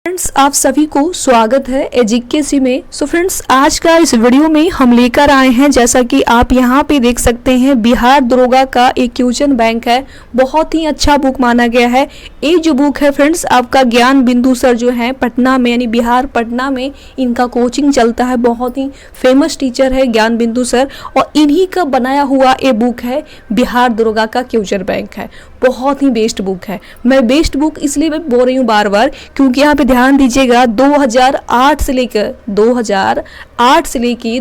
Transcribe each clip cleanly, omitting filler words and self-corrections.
Friends, आप सभी को स्वागत है एजीकेसी में। सो फ्रेंड्स, आज का इस वीडियो में हम लेकर आए हैं, जैसा कि आप यहाँ पे देख सकते हैं, बिहार दरोगा का एक क्वेश्चन बैंक है। बहुत ही अच्छा बुक माना गया है। ये जो बुक है फ्रेंड्स, आपका ज्ञान बिंदु सर जो है पटना में, यानी बिहार पटना में इनका कोचिंग चलता है। बहुत ही फेमस टीचर है ज्ञान बिंदु सर, और इन्हीं का बनाया हुआ ये बुक है बिहार दरोगा का क्वेश्चन बैंक है। बहुत ही बेस्ट बुक है। मैं बेस्ट बुक इसलिए मैं बोल रही हूँ बार बार, क्योंकि यहाँ पे ध्यान दीजिएगा 2008 से लेकर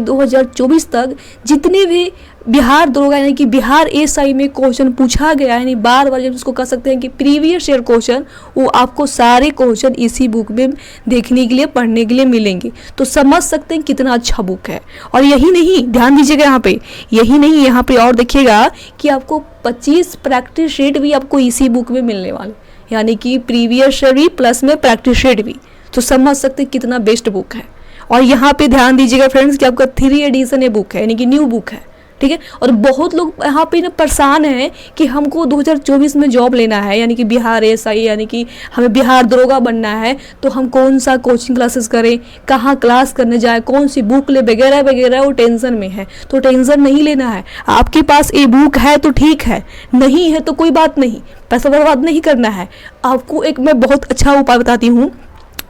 2024 तक जितने भी बिहार दरोगा यानी कि बिहार एसआई में क्वेश्चन पूछा गया, यानी बार बार जब उसको कह सकते हैं कि प्रीवियस ईयर क्वेश्चन, वो आपको सारे क्वेश्चन इसी बुक में देखने के लिए, पढ़ने के लिए मिलेंगे। तो समझ सकते हैं कितना अच्छा बुक है। और यही नहीं, ध्यान दीजिएगा यहाँ पे, यही नहीं, यहाँ पे और देखिएगा कि आपको 25 प्रैक्टिस शीट भी आपको इसी बुक में मिलने वाले, यानी कि प्रीवियस ईयर भी प्लस में प्रैक्टिस शीट भी। तो समझ सकते हैं कितना बेस्ट बुक है। और यहाँ पे ध्यान दीजिएगा फ्रेंड्स कि आपका 3 एडिशन ये बुक है, यानी कि न्यू बुक है, ठीक है। और बहुत लोग यहाँ पे ना परेशान हैं कि हमको 2024 में जॉब लेना है, यानी कि बिहार एसआई, यानी कि हमें बिहार दरोगा बनना है, तो हम कौन सा कोचिंग क्लासेस करें, कहाँ क्लास करने जाए, कौन सी बुक ले, वगैरह वगैरह, वो टेंशन में है। तो टेंशन नहीं लेना है। आपके पास ये बुक है तो ठीक है, नहीं है तो कोई बात नहीं, पैसा बर्बाद नहीं करना है। आपको एक मैं बहुत अच्छा उपाय बताती हूँ।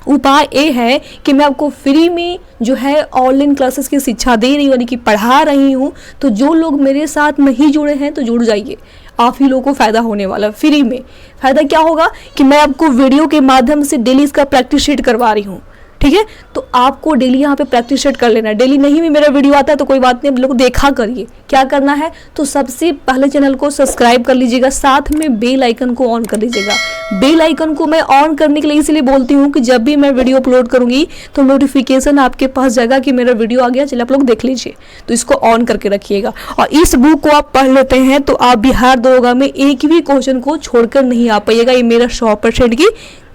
उपाय ये है कि मैं आपको फ्री में जो है ऑनलाइन क्लासेस की शिक्षा दे रही हूँ, यानी कि पढ़ा रही हूँ। तो जो लोग मेरे साथ नहीं जुड़े हैं तो जुड़ जाइए, आप ही लोगों को फ़ायदा होने वाला। फ्री में फ़ायदा क्या होगा कि मैं आपको वीडियो के माध्यम से डेली इसका प्रैक्टिस शीट करवा रही हूँ, ठीक है। तो आपको डेली यहाँ पे प्रैक्टिस सेट कर लेना है। डेली नहीं भी मेरा वीडियो आता है तो कोई बात नहीं, आप लोग देखा करिए। क्या करना है, तो सबसे पहले चैनल को सब्सक्राइब कर लीजिएगा, साथ में बेल आइकन को ऑन कर लीजिएगा। बेल आइकन को मैं ऑन करने के लिए इसलिए बोलती हूँ कि जब भी मैं वीडियो अपलोड करूँगी तो नोटिफिकेशन आपके पास जाएगा कि मेरा वीडियो आ गया, चलिए आप लोग देख लीजिए। तो इसको ऑन करके रखिएगा, और इस बुक को आप पढ़ लेते हैं तो आप बिहार दरोगा में एक भी क्वेश्चन को छोड़कर नहीं आ पाइएगा। ये मेरा 100% की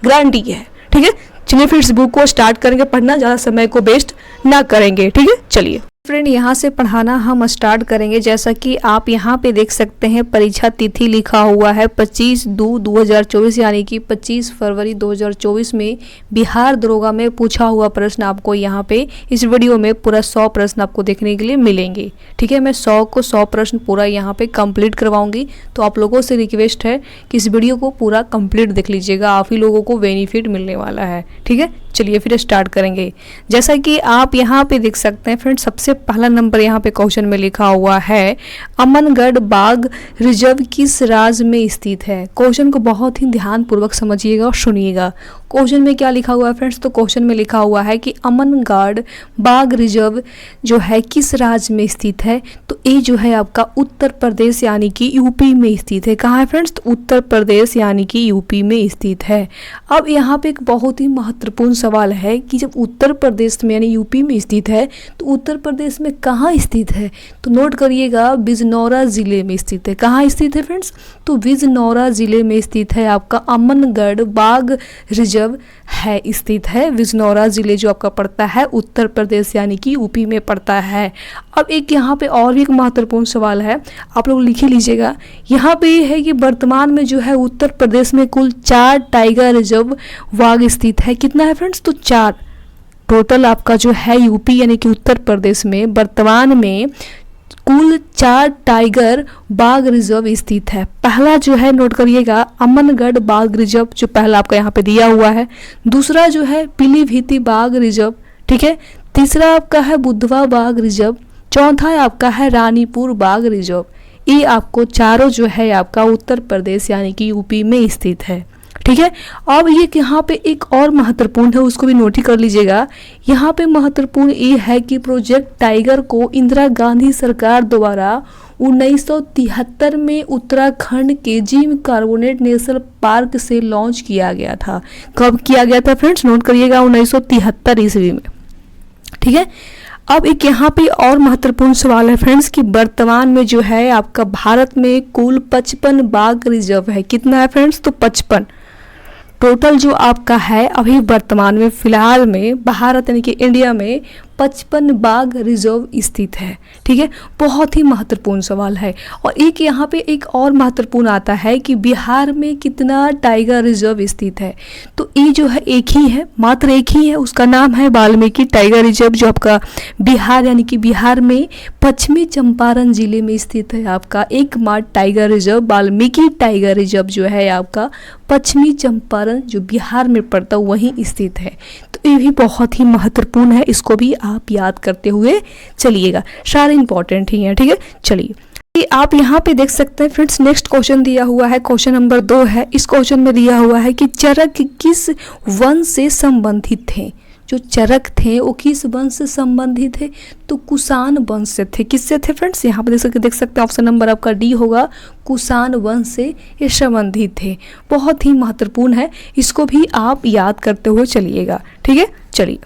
गारंटी है, ठीक है। चलिए फिर इस बुक को स्टार्ट करेंगे पढ़ना, ज़्यादा समय को वेस्ट ना करेंगे, ठीक है। चलिए फ्रेंड, यहाँ से पढ़ाना हम स्टार्ट करेंगे। जैसा कि आप यहाँ पे देख सकते हैं, परीक्षा तिथि लिखा हुआ है 25/2/2024, यानी कि 25 फरवरी 2024 में बिहार दरोगा में पूछा हुआ प्रश्न आपको यहाँ पे इस वीडियो में पूरा 100 प्रश्न आपको देखने के लिए मिलेंगे, ठीक है। मैं 100 प्रश्न पूरा यहाँ पे कंप्लीट करवाऊंगी। तो आप लोगों से रिक्वेस्ट है कि इस वीडियो को पूरा कंप्लीट देख लीजिएगा, आप ही लोगों को बेनिफिट मिलने वाला है, ठीक है। चलिए फिर स्टार्ट करेंगे। जैसा कि आप यहाँ पे देख सकते हैं फ्रेंड, सबसे पहला नंबर यहाँ पे क्वेश्चन में लिखा हुआ है, अमनगढ़ बाघ रिजर्व किस राज्य में स्थित है। क्वेश्चन को बहुत ही ध्यान पूर्वक समझिएगा और सुनिएगा। क्वेश्चन में क्या लिखा हुआ है फ्रेंड्स, तो क्वेश्चन में लिखा हुआ है कि अमनगढ़ बाघ रिजर्व जो है किस राज्य में स्थित है। तो ये जो है आपका उत्तर प्रदेश यानी कि यूपी में स्थित है। कहाँ है फ्रेंड्स, तो उत्तर प्रदेश यानी कि यूपी में स्थित है। अब यहाँ पे एक बहुत ही महत्वपूर्ण सवाल है कि जब उत्तर प्रदेश में यानी यूपी में स्थित है तो उत्तर प्रदेश में कहाँ स्थित है, तो नोट करिएगा, बिजनौरा जिले में स्थित है। कहाँ स्थित है फ्रेंड्स, तो बिजनौरा जिले में स्थित है आपका अमनगढ़ बाघ रिजर्व है, स्थित है। बिजनौरा जिले जो आपका पड़ता है उत्तर प्रदेश यानी कि यूपी में पड़ता है। अब एक यहाँ पे और भी एक महत्वपूर्ण सवाल है, आप लोग लिख लीजिएगा। यहाँ पे है कि वर्तमान में जो है उत्तर प्रदेश में कुल 4 टाइगर रिजर्व बाघ स्थित है। कितना है फ्रेंड्स, तो 4 टोटल आपका जो है यूपी यानी कि उत्तर प्रदेश में वर्तमान में कुल 4 टाइगर बाघ रिजर्व स्थित है। पहला जो है नोट करिएगा अमनगढ़ बाघ रिजर्व, जो पहला आपका यहाँ पे दिया हुआ है। दूसरा जो है पीलीभीती बाघ रिजर्व, ठीक है। तीसरा आपका है बुधवा बाघ रिजर्व। चौथा आपका है रानीपुर बाघ रिजर्व। ये आपको चारों जो है आपका उत्तर प्रदेश यानी कि यूपी में स्थित है, ठीक है। अब ये यहाँ पे एक और महत्वपूर्ण है, उसको भी नोट ही कर लीजिएगा। यहाँ पे महत्वपूर्ण ये है कि प्रोजेक्ट टाइगर को इंदिरा गांधी सरकार द्वारा 1973 में उत्तराखंड के जिम कार्बोनेट नेशनल पार्क से लॉन्च किया गया था। कब किया गया था फ्रेंड्स, नोट करिएगा 1973 ईस्वी में, ठीक है। अब एक यहाँ पे और महत्वपूर्ण सवाल है फ्रेंड्स कि वर्तमान में जो है आपका भारत में कुल 55 बाघ रिजर्व है। कितना है फ्रेंड्स, तो 55 टोटल जो आपका है अभी वर्तमान में फिलहाल में भारत यानी कि इंडिया में 55 बाघ रिजर्व स्थित है? ठीक है, बहुत ही महत्वपूर्ण सवाल है। और एक यहाँ पे एक और महत्वपूर्ण आता है कि बिहार में कितना टाइगर रिजर्व स्थित है? तो ये जो है एक ही है, मात्र एक ही है, उसका नाम है वाल्मीकि टाइगर रिजर्व, जो आपका बिहार यानी कि बिहार में पश्चिमी चंपारण जिले में स्थित है। आपका एकमात्र tiger reserve Valmiki tiger reserve जो है आपका पश्चिमी चंपारण जो बिहार में पड़ता है वहीं स्थित है। तो ये भी बहुत ही महत्वपूर्ण है, इसको भी आप याद करते हुए चलिएगा, सारे इंपॉर्टेंट ही हैं। ठीक है, चलिए आप यहाँ पे देख सकते हैं फ्रेंड्स, नेक्स्ट क्वेश्चन दिया हुआ है, क्वेश्चन नंबर 2 है। इस क्वेश्चन में दिया हुआ है कि चरक किस वंश से संबंधित थे? जो चरक थे वो किस वंश से संबंधित थे? तो कुषाण वंश से थे। किससे थे फ्रेंड्स? यहाँ पे देख सकते हैं, ऑप्शन नंबर आपका डी होगा, कुषाण वंश से ये संबंधित थे। बहुत ही महत्वपूर्ण है, इसको भी आप याद करते हुए चलिएगा। ठीक है, चलिए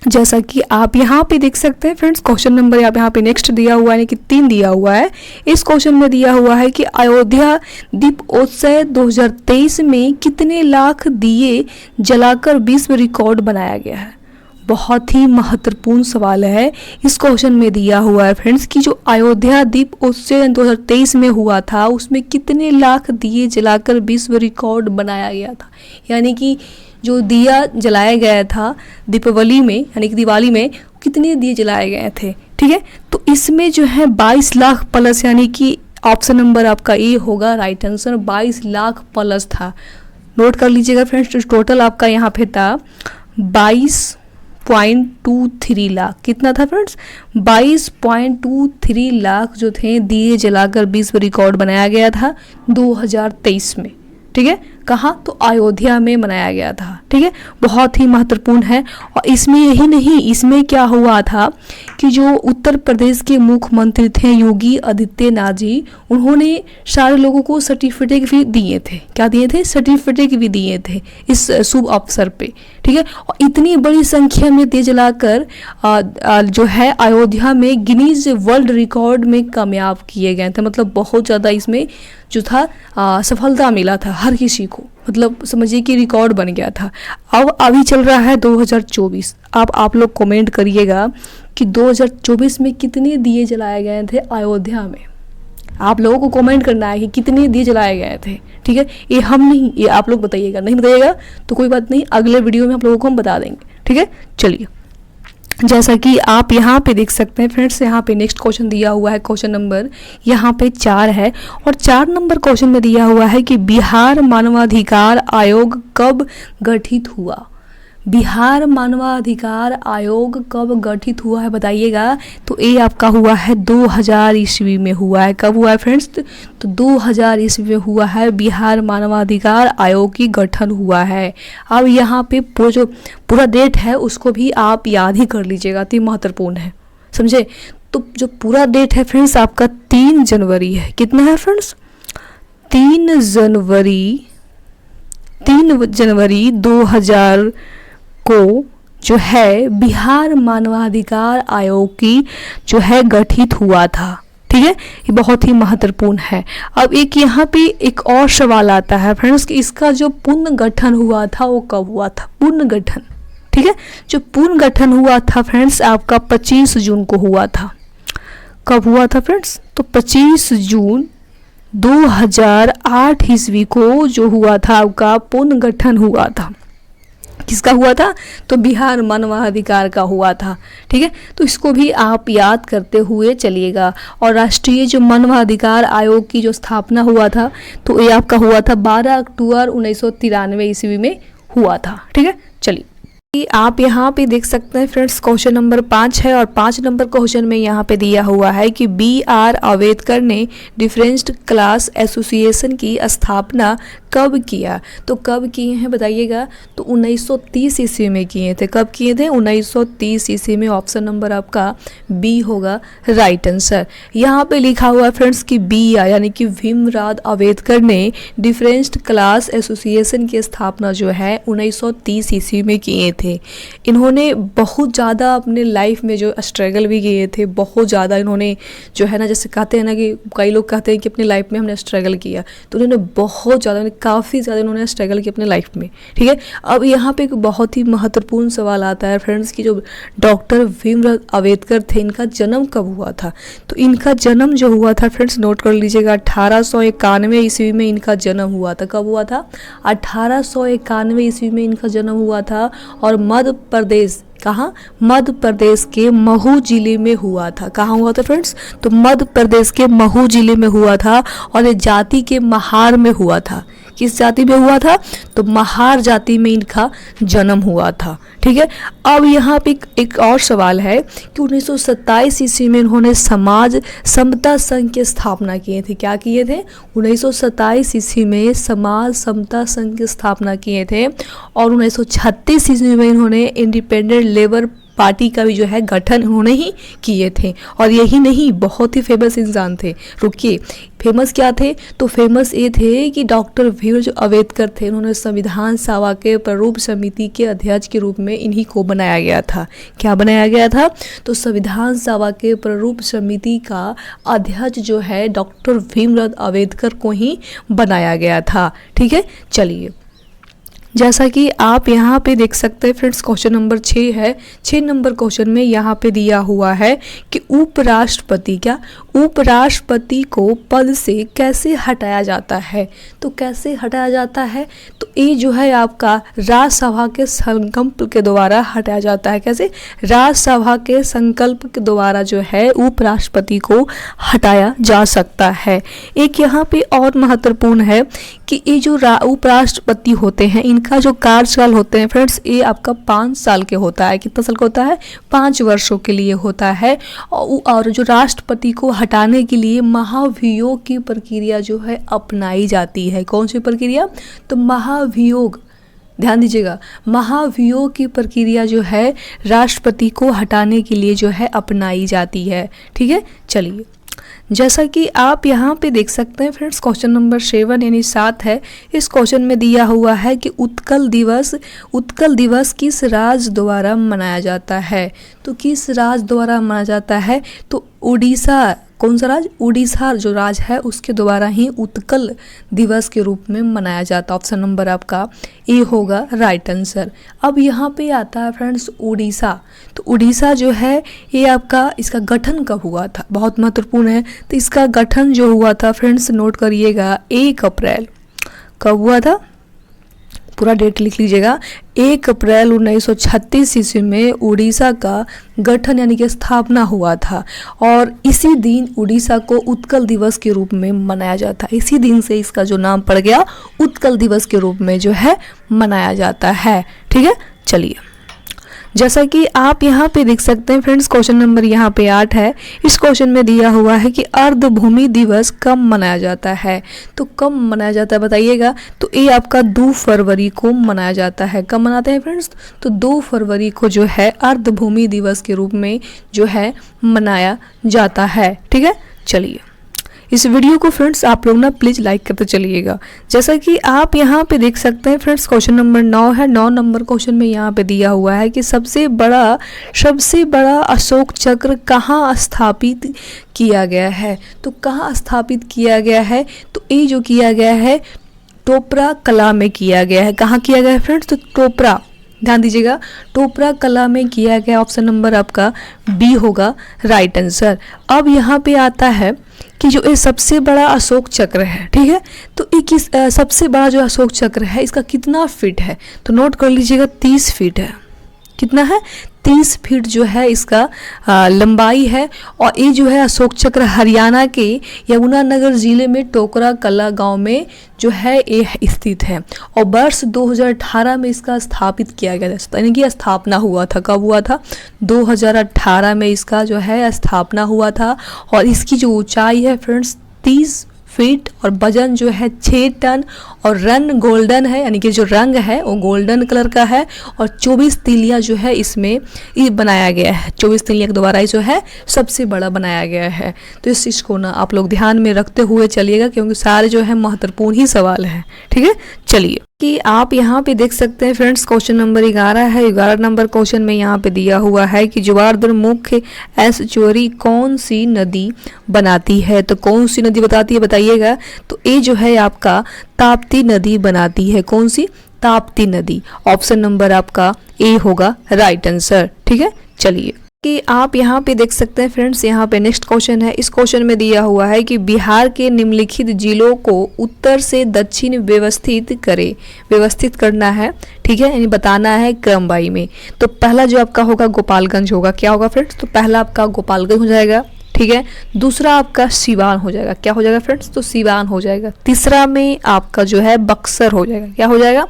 जैसा कि आप यहाँ पे देख सकते हैं फ्रेंड्स, क्वेश्चन नंबर आप यहाँ पे नेक्स्ट दिया हुआ है कि 3 दिया हुआ है। इस क्वेश्चन में दिया हुआ है कि अयोध्या दीपोत्सव 2023 में कितने लाख दिए जलाकर विश्व रिकॉर्ड बनाया गया है? बहुत ही महत्वपूर्ण सवाल है। इस क्वेश्चन में दिया हुआ है फ्रेंड्स कि जो अयोध्या दीपोत्सव 2023 में हुआ था उसमें कितने लाख दिए जलाकर विश्व रिकॉर्ड बनाया गया था? यानी कि जो दिया जलाया गया था दीपावली में यानी कि दिवाली में, कितने दिए जलाए गए थे? ठीक है, तो इसमें जो है 22 लाख प्लस, यानी कि ऑप्शन नंबर आपका ए होगा राइट आंसर। 22 लाख प्लस था, नोट कर लीजिएगा फ्रेंड्स। टोटल आपका यहाँ पे था 22.23 लाख। कितना था फ्रेंड्स? 22.23 लाख जो थे दिए जलाकर विश्व रिकॉर्ड बनाया गया था 2023 में। ठीक है, कहाँ? तो अयोध्या में मनाया गया था। ठीक है, बहुत ही महत्वपूर्ण है। और इसमें यही नहीं, इसमें क्या हुआ था कि जो उत्तर प्रदेश के मुख्यमंत्री थे योगी आदित्यनाथ जी, उन्होंने सारे लोगों को सर्टिफिकेट भी दिए थे। क्या दिए थे? सर्टिफिकेट भी दिए थे इस शुभ अवसर पे। ठीक है, और इतनी बड़ी संख्या में दिए जलाकर जो है अयोध्या में गिनीज वर्ल्ड रिकॉर्ड में कामयाब किए गए थे। मतलब बहुत ज़्यादा इसमें जो था सफलता मिला था हर किसी को, मतलब समझिए कि रिकॉर्ड बन गया था। अब अभी चल रहा है 2024। अब आप लोग कमेंट करिएगा कि 2024 में कितने दिए जलाए गए थे अयोध्या में। आप लोगों को कमेंट करना है कि कितने दिए जलाए गए थे। ठीक है, ये हम नहीं, ये आप लोग बताइएगा। नहीं बताइएगा तो कोई बात नहीं, अगले वीडियो में आप लोगों को हम बता देंगे। ठीक है, चलिए जैसा कि आप यहाँ पे देख सकते हैं फ्रेंड्स, यहाँ पे नेक्स्ट क्वेश्चन दिया हुआ है, क्वेश्चन नंबर यहाँ पे 4 है। और 4 नंबर क्वेश्चन में दिया हुआ है कि बिहार मानवाधिकार आयोग कब गठित हुआ? बिहार मानवाधिकार आयोग कब गठित हुआ है बताइएगा। तो ये आपका हुआ है 2000 ईस्वी में हुआ है। कब हुआ है फ्रेंड्स? तो 2000 ईस्वी में हुआ है बिहार मानवाधिकार आयोग की गठन हुआ है। अब यहाँ पे जो पूरा डेट है उसको भी आप याद ही कर लीजिएगा, तो महत्वपूर्ण है, समझे। तो जो पूरा डेट है फ्रेंड्स आपका 3 जनवरी है। कितना है फ्रेंड्स? 3 जनवरी 2000 को जो है बिहार मानवाधिकार आयोग की जो है गठित हुआ था। ठीक है, ये बहुत ही महत्वपूर्ण है। अब एक यहाँ पे एक और सवाल आता है फ्रेंड्स कि इसका जो पुनर्गठन हुआ था वो कब हुआ था? पुनर्गठन, ठीक है, जो पुनर्गठन हुआ था फ्रेंड्स आपका 25 जून को हुआ था। कब हुआ था फ्रेंड्स? तो 25 जून 2008 ईस्वी को जो हुआ था आपका पुनर्गठन हुआ था। किसका हुआ था? तो बिहार मानवाधिकार का हुआ था। ठीक है, तो इसको भी आप याद करते हुए चलिएगा। और राष्ट्रीय जो मानवाधिकार आयोग की जो स्थापना हुआ था तो ये आपका हुआ था 12 अक्टूबर 1993 ईस्वी में हुआ था। ठीक है, चलिए आप यहाँ पे देख सकते हैं फ्रेंड्स, क्वेश्चन नंबर 5 है। और 5 नंबर क्वेश्चन में यहाँ पे दिया हुआ है कि BR अम्बेडकर ने डिफरेंस्ड क्लास एसोसिएशन की स्थापना कब किया? तो कब किए हैं बताइएगा। तो 1930 ईस्वी में किए थे। कब किए थे? 1930 ईस्वी में। ऑप्शन नंबर आपका बी होगा राइट आंसर। यहाँ पे लिखा हुआ है फ्रेंड्स कि BR यानी कि भीमराव अम्बेडकर ने डिफरेंस्ड क्लास एसोसिएशन की स्थापना जो है 1930 ईस्वी में किए थे। इन्होंने बहुत ज़्यादा अपने लाइफ में जो स्ट्रगल भी किए थे, बहुत ज़्यादा इन्होंने जो है ना, जैसे कहते हैं ना कि कई लोग कहते हैं कि अपनी लाइफ में हमने स्ट्रगल किया, तो उन्होंने बहुत ज़्यादा, काफ़ी ज़्यादा इन्होंने स्ट्रगल किया अपने लाइफ में। ठीक है, अब यहाँ पे एक बहुत ही महत्वपूर्ण सवाल आता है फ्रेंड्स कि जो डॉक्टर भीमराव अंबेडकर थे, इनका जन्म कब हुआ था? तो इनका जन्म जो हुआ था फ्रेंड्स, नोट कर लीजिएगा, 1891 ईस्वी में इनका जन्म हुआ था। कब हुआ था? 1891 ईस्वी में इनका जन्म हुआ था। और मध्य प्रदेश, कहाँ? मध्य प्रदेश के महू जिले में हुआ था। कहाँ हुआ था फ्रेंड्स? तो मध्य प्रदेश के महू जिले में हुआ था और ये जाति के महार में हुआ था। किस जाति में हुआ था? तो महार जाति में इनका जन्म हुआ था। ठीक है, अब यहाँ पे एक और सवाल है कि 1927 ईस्वी में इन्होंने समाज समता संघ की स्थापना किए थे। क्या किए थे? 1927 ईस्वी में समाज समता संघ की स्थापना किए थे। और 1936 ईस्वी में इन्होंने इंडिपेंडेंट लेबर पार्टी का भी जो है गठन उन्होंने ही किए थे। और यही नहीं, बहुत ही फेमस इंसान थे। रुकिए, फेमस क्या थे? तो फेमस ये थे कि डॉक्टर भीमराव अंबेडकर थे, उन्होंने संविधान सभा के प्रारूप समिति के अध्यक्ष के रूप में इन्हीं को बनाया गया था। क्या बनाया गया था? तो संविधान सभा के प्रारूप समिति का अध्यक्ष जो है डॉक्टर भीमराव अंबेडकर को ही बनाया गया था। ठीक है, चलिए, जैसा कि आप यहाँ पे देख सकते हैं फ्रेंड्स, क्वेश्चन नंबर 6 है। 6 नंबर क्वेश्चन में यहाँ पे दिया हुआ है कि उपराष्ट्रपति, क्या उपराष्ट्रपति को पद से कैसे हटाया जाता है? तो कैसे हटाया जाता है? तो ये जो है आपका राज्यसभा के संकल्प के द्वारा हटाया जाता है। कैसे? राज्यसभा के संकल्प के द्वारा जो है उपराष्ट्रपति को हटाया जा सकता है। एक यहाँ पे और महत्वपूर्ण है कि ये जो उपराष्ट्रपति होते हैं, इनका जो कार्यकाल होते हैं फ्रेंड्स, ये आपका 5 साल के होता है। कितना साल का होता है? 5 वर्षों के लिए होता है। और जो राष्ट्रपति को हटाने के लिए महाभियोग की प्रक्रिया जो है अपनाई जाती है। कौन सी प्रक्रिया? तो महाभियोग, ध्यान दीजिएगा, महाभियोग की प्रक्रिया जो है राष्ट्रपति को हटाने के लिए जो है अपनाई जाती है। ठीक है, चलिए, जैसा कि आप यहाँ पे देख सकते हैं फ्रेंड्स, क्वेश्चन नंबर 7 यानी 7 है। इस क्वेश्चन में दिया हुआ है कि उत्कल दिवस किस राज्य द्वारा मनाया जाता है? तो किस राज्य द्वारा मनाया जाता है? तो उड़ीसा। कौन सा राज्य? उड़ीसा जो राज्य है उसके द्वारा ही उत्कल दिवस के रूप में मनाया जाता है। ऑप्शन नंबर आपका ए होगा राइट आंसर। अब यहाँ पे आता है फ्रेंड्स उड़ीसा। तो उड़ीसा जो है ये आपका, इसका गठन कब हुआ था? बहुत महत्वपूर्ण है। तो इसका गठन जो हुआ था फ्रेंड्स, नोट करिएगा, 1 अप्रैल। कब हुआ था? पूरा डेट लिख लीजिएगा। 1 अप्रैल 1936 ईस्वी में उड़ीसा का गठन यानी कि स्थापना हुआ था। और इसी दिन उड़ीसा को उत्कल दिवस के रूप में मनाया जाता है। इसी दिन से इसका जो नाम पड़ गया, उत्कल दिवस के रूप में जो है मनाया जाता है। ठीक है, चलिए, जैसा कि आप यहाँ पे देख सकते हैं फ्रेंड्स, क्वेश्चन नंबर यहाँ पे 8 है। इस क्वेश्चन में दिया हुआ है कि अर्धभूमि दिवस कब मनाया जाता है? तो कब मनाया जाता है बताइएगा? तो ये आपका 2 फरवरी को मनाया जाता है। कब मनाते हैं फ्रेंड्स? तो 2 फरवरी को जो है अर्धभूमि दिवस के रूप में जो है मनाया जाता है। ठीक है, चलिए, इस वीडियो को फ्रेंड्स आप लोग ना प्लीज़ लाइक करते चलिएगा। जैसा कि आप यहाँ पे देख सकते हैं फ्रेंड्स, क्वेश्चन नंबर 9 है। 9 नंबर क्वेश्चन में यहाँ पे दिया हुआ है कि सबसे बड़ा अशोक चक्र कहाँ स्थापित किया गया है? तो कहाँ स्थापित किया गया है? तो ये जो किया गया है टोपरा कला में किया गया है। कहाँ किया गया है फ्रेंड्स? तो टोपरा, ध्यान दीजिएगा, टोपरा कला में किया गया। ऑप्शन नंबर आपका बी होगा राइट आंसर। अब यहाँ पे आता है कि जो ये सबसे बड़ा अशोक चक्र है, ठीक है, तो ये किस सबसे बड़ा जो अशोक चक्र है इसका कितना फीट है? तो नोट कर लीजिएगा, 30 फीट है। कितना है? 30 फीट जो है इसका लंबाई है। और ये जो है अशोक चक्र हरियाणा के यमुनानगर जिले में टोकरा कला गांव में जो है ये स्थित है। और वर्ष 2018 में इसका स्थापित किया गया था, यानी कि स्थापना हुआ था। कब हुआ था? 2018 में इसका जो है स्थापना हुआ था। और इसकी जो ऊंचाई है फ्रेंड्स 30 फीट और वजन जो है 6 टन और रंग गोल्डन है, यानी कि जो रंग है वो गोल्डन कलर का है। और 24 तीलियाँ जो है इसमें ये बनाया गया है। 24 तीलियाँ के द्वारा जो है सबसे बड़ा बनाया गया है। तो इस चीज़ को ना आप लोग ध्यान में रखते हुए चलिएगा, क्योंकि सारे जो है महत्वपूर्ण ही सवाल है। ठीक है, चलिए। कि आप यहाँ पे देख सकते हैं फ्रेंड्स, क्वेश्चन नंबर 11 है। 11 नंबर क्वेश्चन में यहाँ पे दिया हुआ है कि ज्वारदार मुख्य एस्चुअरी कौन सी नदी बनाती है। तो कौन सी नदी बताती है बताइएगा। तो ये जो है आपका ताप्ती नदी बनाती है। कौन सी? ताप्ती नदी। ऑप्शन नंबर आपका ए होगा राइट आंसर। ठीक है, चलिए कि आप यहाँ पे देख सकते हैं फ्रेंड्स, यहाँ पे नेक्स्ट क्वेश्चन है। इस क्वेश्चन में दिया हुआ है कि बिहार के निम्नलिखित जिलों को उत्तर से दक्षिण व्यवस्थित करें। व्यवस्थित करना है, ठीक है, यानी बताना है क्रमवाई में। तो पहला जो आपका होगा गोपालगंज होगा। क्या होगा फ्रेंड्स? तो पहला आपका गोपालगंज हो जाएगा, ठीक है। दूसरा आपका सिवान हो जाएगा। क्या हो जाएगा फ्रेंड्स? तो सिवान हो जाएगा। तीसरा में आपका जो है बक्सर हो जाएगा। क्या हो जाएगा?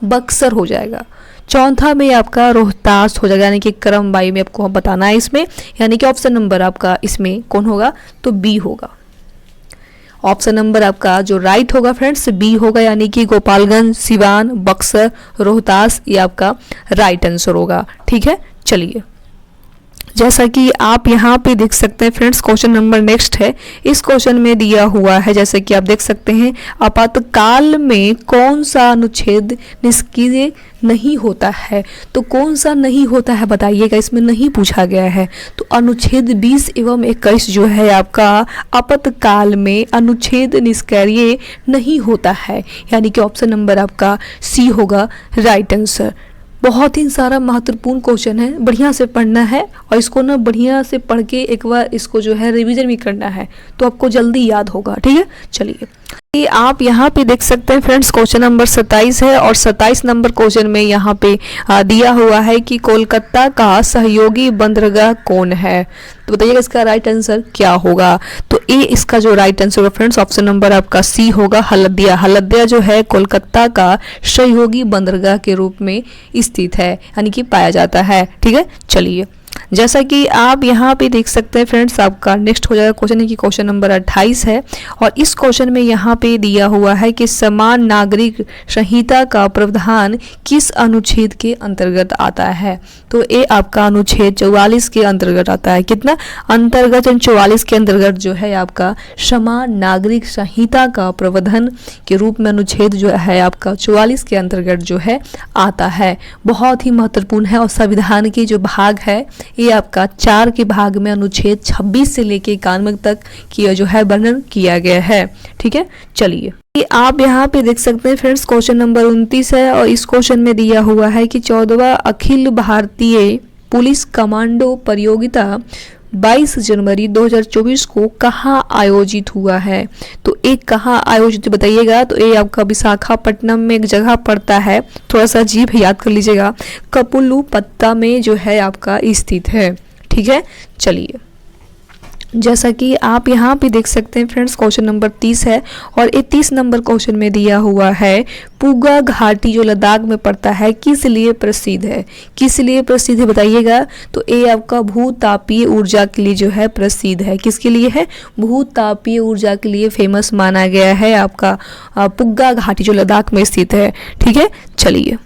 बक्सर हो जाएगा। चौथा में आपका रोहतास हो जाएगा, यानी कि क्रमवाई में आपको बताना है इसमें, यानी कि ऑप्शन नंबर आपका इसमें कौन होगा? तो बी होगा। ऑप्शन नंबर आपका जो राइट होगा फ्रेंड्स बी होगा, यानी कि गोपालगंज, सिवान, बक्सर, रोहतास, ये आपका राइट आंसर होगा। ठीक है, चलिए जैसा कि आप यहाँ पे देख सकते हैं फ्रेंड्स, क्वेश्चन नंबर नेक्स्ट है। इस क्वेश्चन में दिया हुआ है, जैसे कि आप देख सकते हैं, आपातकाल में कौन सा अनुच्छेद निष्क्रिय नहीं होता है। तो कौन सा नहीं होता है बताइएगा, इसमें नहीं पूछा गया है। तो अनुच्छेद 20 एवं 21 जो है आपका आपातकाल में अनुच्छेद निष्क्रिय नहीं होता है, यानी कि ऑप्शन नंबर आपका सी होगा राइट आंसर। बहुत ही सारा महत्वपूर्ण क्वेश्चन है, बढ़िया से पढ़ना है और इसको ना बढ़िया से पढ़ के एक बार इसको जो है रिवीजन भी करना है, तो आपको जल्दी याद होगा। ठीक है, चलिए आप यहाँ पे देख सकते हैं फ्रेंड्स, क्वेश्चन नंबर 27 है और 27 नंबर क्वेश्चन में यहाँ पे दिया हुआ है कि कोलकाता का सहयोगी बंदरगाह कौन है। तो बताइएगा इसका राइट आंसर क्या होगा। तो ए इसका जो राइट आंसर होगा फ्रेंड्स, ऑप्शन नंबर आपका सी होगा हल्दिया। हल्दिया जो है कोलकाता का सहयोगी बंदरगाह के रूप में स्थित है, यानी कि पाया जाता है। ठीक है, चलिए जैसा कि आप यहाँ पे देख सकते हैं फ्रेंड्स, आपका नेक्स्ट हो जाएगा क्वेश्चन है कि क्वेश्चन नंबर 28 है और इस क्वेश्चन में यहाँ पे दिया हुआ है कि समान नागरिक संहिता का प्रावधान किस अनुच्छेद के अंतर्गत आता है। तो ये आपका अनुच्छेद 44 के अंतर्गत आता है। कितना अंतर्गत? 44 के अंतर्गत जो है आपका समान नागरिक संहिता का प्रावधान के रूप में अनुच्छेद जो है आपका 44 के अंतर्गत जो है आता है। बहुत ही महत्वपूर्ण है और संविधान के जो भाग है ये आपका 4 के भाग में अनुच्छेद 26 से लेके 91 तक की जो है वर्णन किया गया है। ठीक है, चलिए आप यहाँ पे देख सकते हैं फ्रेंड्स, क्वेश्चन नंबर 29 है और इस क्वेश्चन में दिया हुआ है कि 14वां अखिल भारतीय पुलिस कमांडो प्रतियोगिता 22 जनवरी 2024 को कहाँ आयोजित हुआ है। तो एक कहाँ आयोजित बताइएगा। तो ये आपका विशाखापट्टनम में एक जगह पड़ता है, थोड़ा सा अजीब है, याद कर लीजिएगा। कपुलुपत्ता में जो है आपका स्थित है। ठीक है, चलिए जैसा कि आप यहाँ पे देख सकते हैं फ्रेंड्स, क्वेश्चन नंबर 30 है और ये 30 नंबर क्वेश्चन में दिया हुआ है पुगा घाटी जो लद्दाख में पड़ता है किस लिए प्रसिद्ध है। किस लिए प्रसिद्ध है बताइएगा। तो ये आपका भूतापीय ऊर्जा के लिए जो है प्रसिद्ध है। किसके लिए है? भूतापीय ऊर्जा के लिए फेमस माना गया है आपका पुगा घाटी जो लद्दाख में स्थित है। ठीक है, चलिए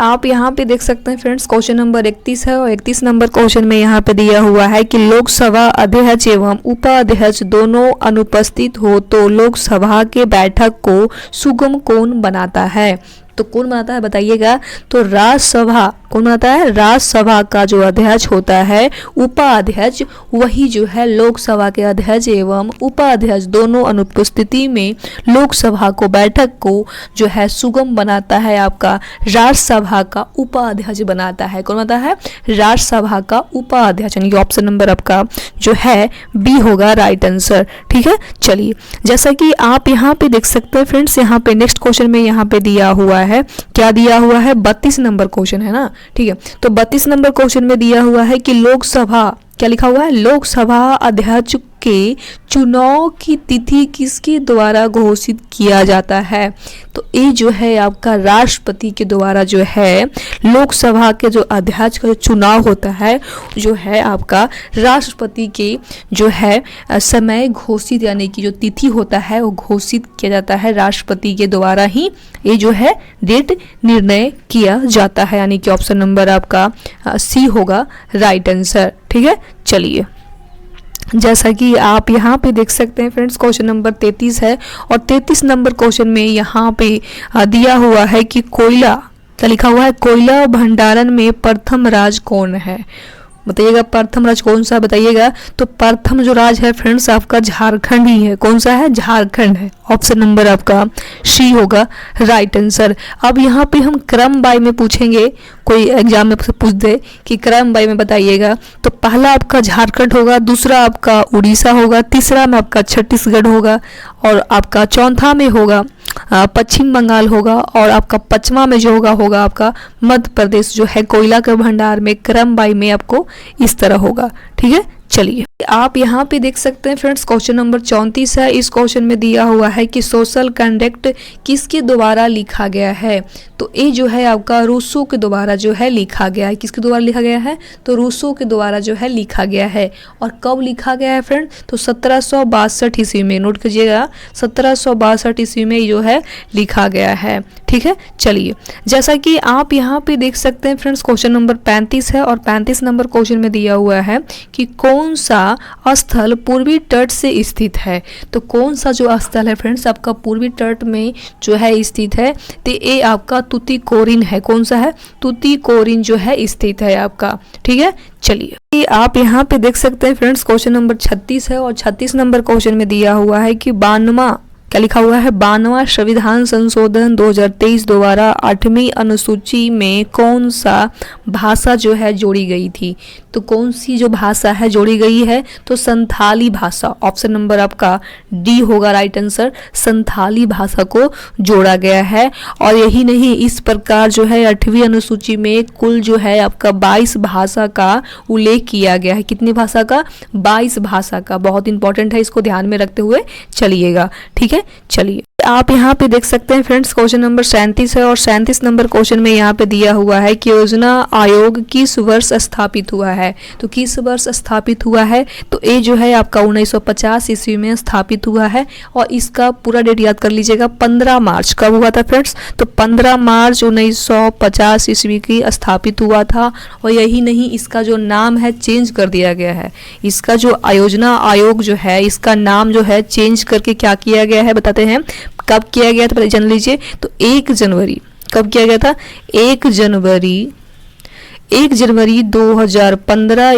आप यहाँ पे देख सकते हैं फ्रेंड्स, क्वेश्चन नंबर 31 है और 31 नंबर क्वेश्चन में यहाँ पे दिया हुआ है कि लोकसभा अध्यक्ष एवं उपाध्यक्ष दोनों अनुपस्थित हो तो लोकसभा के बैठक को सुगम कौन बनाता है। तो कौन बनाता है बताइएगा। तो राज्यसभा कौन बनाता है? राज्यसभा का जो अध्यक्ष होता है उपाध्यक्ष, वही जो है लोकसभा के अध्यक्ष एवं उपाध्यक्ष दोनों अनुपस्थिति में लोकसभा को बैठक को जो है सुगम बनाता है आपका राज्यसभा का उपाध्यक्ष बनाता है। कौन बनाता है? राज्यसभा का उपाध्यक्ष, यानी कि ऑप्शन नंबर आपका जो है बी होगा राइट आंसर। ठीक है, चलिए जैसा कि आप यहाँ पे देख सकते हैं फ्रेंड्स, यहाँ पे नेक्स्ट क्वेश्चन में यहाँ पे दिया हुआ है, क्या दिया हुआ है? 32 नंबर क्वेश्चन है ना। ठीक है, तो 32 नंबर क्वेश्चन में दिया हुआ है कि लोकसभा, क्या लिखा हुआ है? लोकसभा अध्यक्ष के चुनाव की तिथि किसके द्वारा घोषित किया जाता है। तो ये जो है आपका राष्ट्रपति के द्वारा जो है लोकसभा के जो अध्यक्ष का जो चुनाव होता है जो है आपका राष्ट्रपति के जो है समय घोषित, यानी कि जो तिथि होता है वो घोषित किया जाता है राष्ट्रपति के द्वारा ही ये जो है डेट निर्णय किया जाता है, यानी कि ऑप्शन नंबर आपका सी होगा राइट आंसर। ठीक है, चलिए जैसा कि आप यहाँ पे देख सकते हैं फ्रेंड्स, क्वेश्चन नंबर 33 है और 33 नंबर क्वेश्चन में यहाँ पे दिया हुआ है कि कोयला, क्या लिखा हुआ है, कोयला भंडारण में प्रथम राज कौन है। बताइएगा प्रथम राज कौन सा बताइएगा। तो प्रथम जो राज है फ्रेंड्स आपका झारखंड ही है। कौन सा है, झारखंड है। ऑप्शन नंबर आपका सी होगा राइट आंसर। अब यहाँ पे हम क्रम बाय में पूछेंगे, कोई एग्जाम में पूछ दे कि क्रम बाय में बताइएगा, तो पहला आपका झारखंड होगा, दूसरा आपका उड़ीसा होगा, तीसरा में आपका छत्तीसगढ़ होगा और आपका चौथा में होगा पश्चिम बंगाल होगा और आपका पांचवा में जो होगा आपका मध्य प्रदेश जो है कोयला के भंडार में। क्रम बाय में आपको इस तरह होगा। ठीक है, चलिए आप यहाँ पे देख सकते हैं फ्रेंड्स, क्वेश्चन नंबर 34 है। इस क्वेश्चन में दिया हुआ है कि सोशल कंडक्ट किसके द्वारा लिखा गया है। तो ये जो है आपका रूसो के द्वारा जो है लिखा गया है। किसके द्वारा लिखा गया है, तो रूसो के द्वारा जो है लिखा गया है। और कब लिखा गया है फ्रेंड, तो 1762 ईस्वी में। नोट कीजिएगा 1762 ईस्वी में जो है लिखा गया है। ठीक है, चलिए जैसा कि आप यहाँ पे देख सकते हैं फ्रेंड्स, क्वेश्चन नंबर 35 है और 35 नंबर क्वेश्चन में दिया हुआ है कि कौन सा स्थल पूर्वी तट से स्थित है। तो कौन सा जो स्थल है फ्रेंड्स आपका पूर्वी तट में जो है स्थित है, तो ये आपका तुतीकोरिन है। कौन सा है, तुतीकोरिन जो है स्थित है आपका। ठीक है, चलिए आप यहाँ पे देख सकते हैं फ्रेंड्स, क्वेश्चन नंबर 36 है और 36 नंबर क्वेश्चन में दिया हुआ है कि 92, क्या लिखा हुआ है, 92वां संविधान संशोधन 2023 द्वारा 8वीं अनुसूची में कौन सा भाषा जो है जोड़ी गई थी। तो कौन सी जो भाषा है जोड़ी गई है, तो संथाली भाषा। ऑप्शन नंबर आपका डी होगा राइट आंसर, संथाली भाषा को जोड़ा गया है। और यही नहीं, इस प्रकार जो है 8वीं अनुसूची में कुल जो है आपका 22 भाषा का उल्लेख किया गया है। कितनी भाषा का, 22 भाषा का। बहुत इंपॉर्टेंट है, इसको ध्यान में रखते हुए चलिएगा। ठीक है, चलिए आप यहाँ पे देख सकते हैं फ्रेंड्स, क्वेश्चन नंबर 37 है और 37 नंबर क्वेश्चन में यहाँ पे दिया हुआ है कि योजना आयोग किस वर्ष स्थापित हुआ है। तो किस वर्ष स्थापित हुआ है, तो ये जो है आपका 1950 ईस्वी में स्थापित हुआ है। और इसका पूरा डेट याद कर लीजिएगा, 15 मार्च। कब हुआ था फ्रेंड्स, तो 15 मार्च 1950 ईस्वी की स्थापित हुआ था। और यही नहीं, इसका जो नाम है चेंज कर दिया गया है। इसका जो योजना आयोग जो है, इसका नाम जो है चेंज करके क्या किया गया है बताते हैं। कब किया गया था पहले जान लीजिए, तो 1 जनवरी, कब किया गया था, 1 जनवरी 2015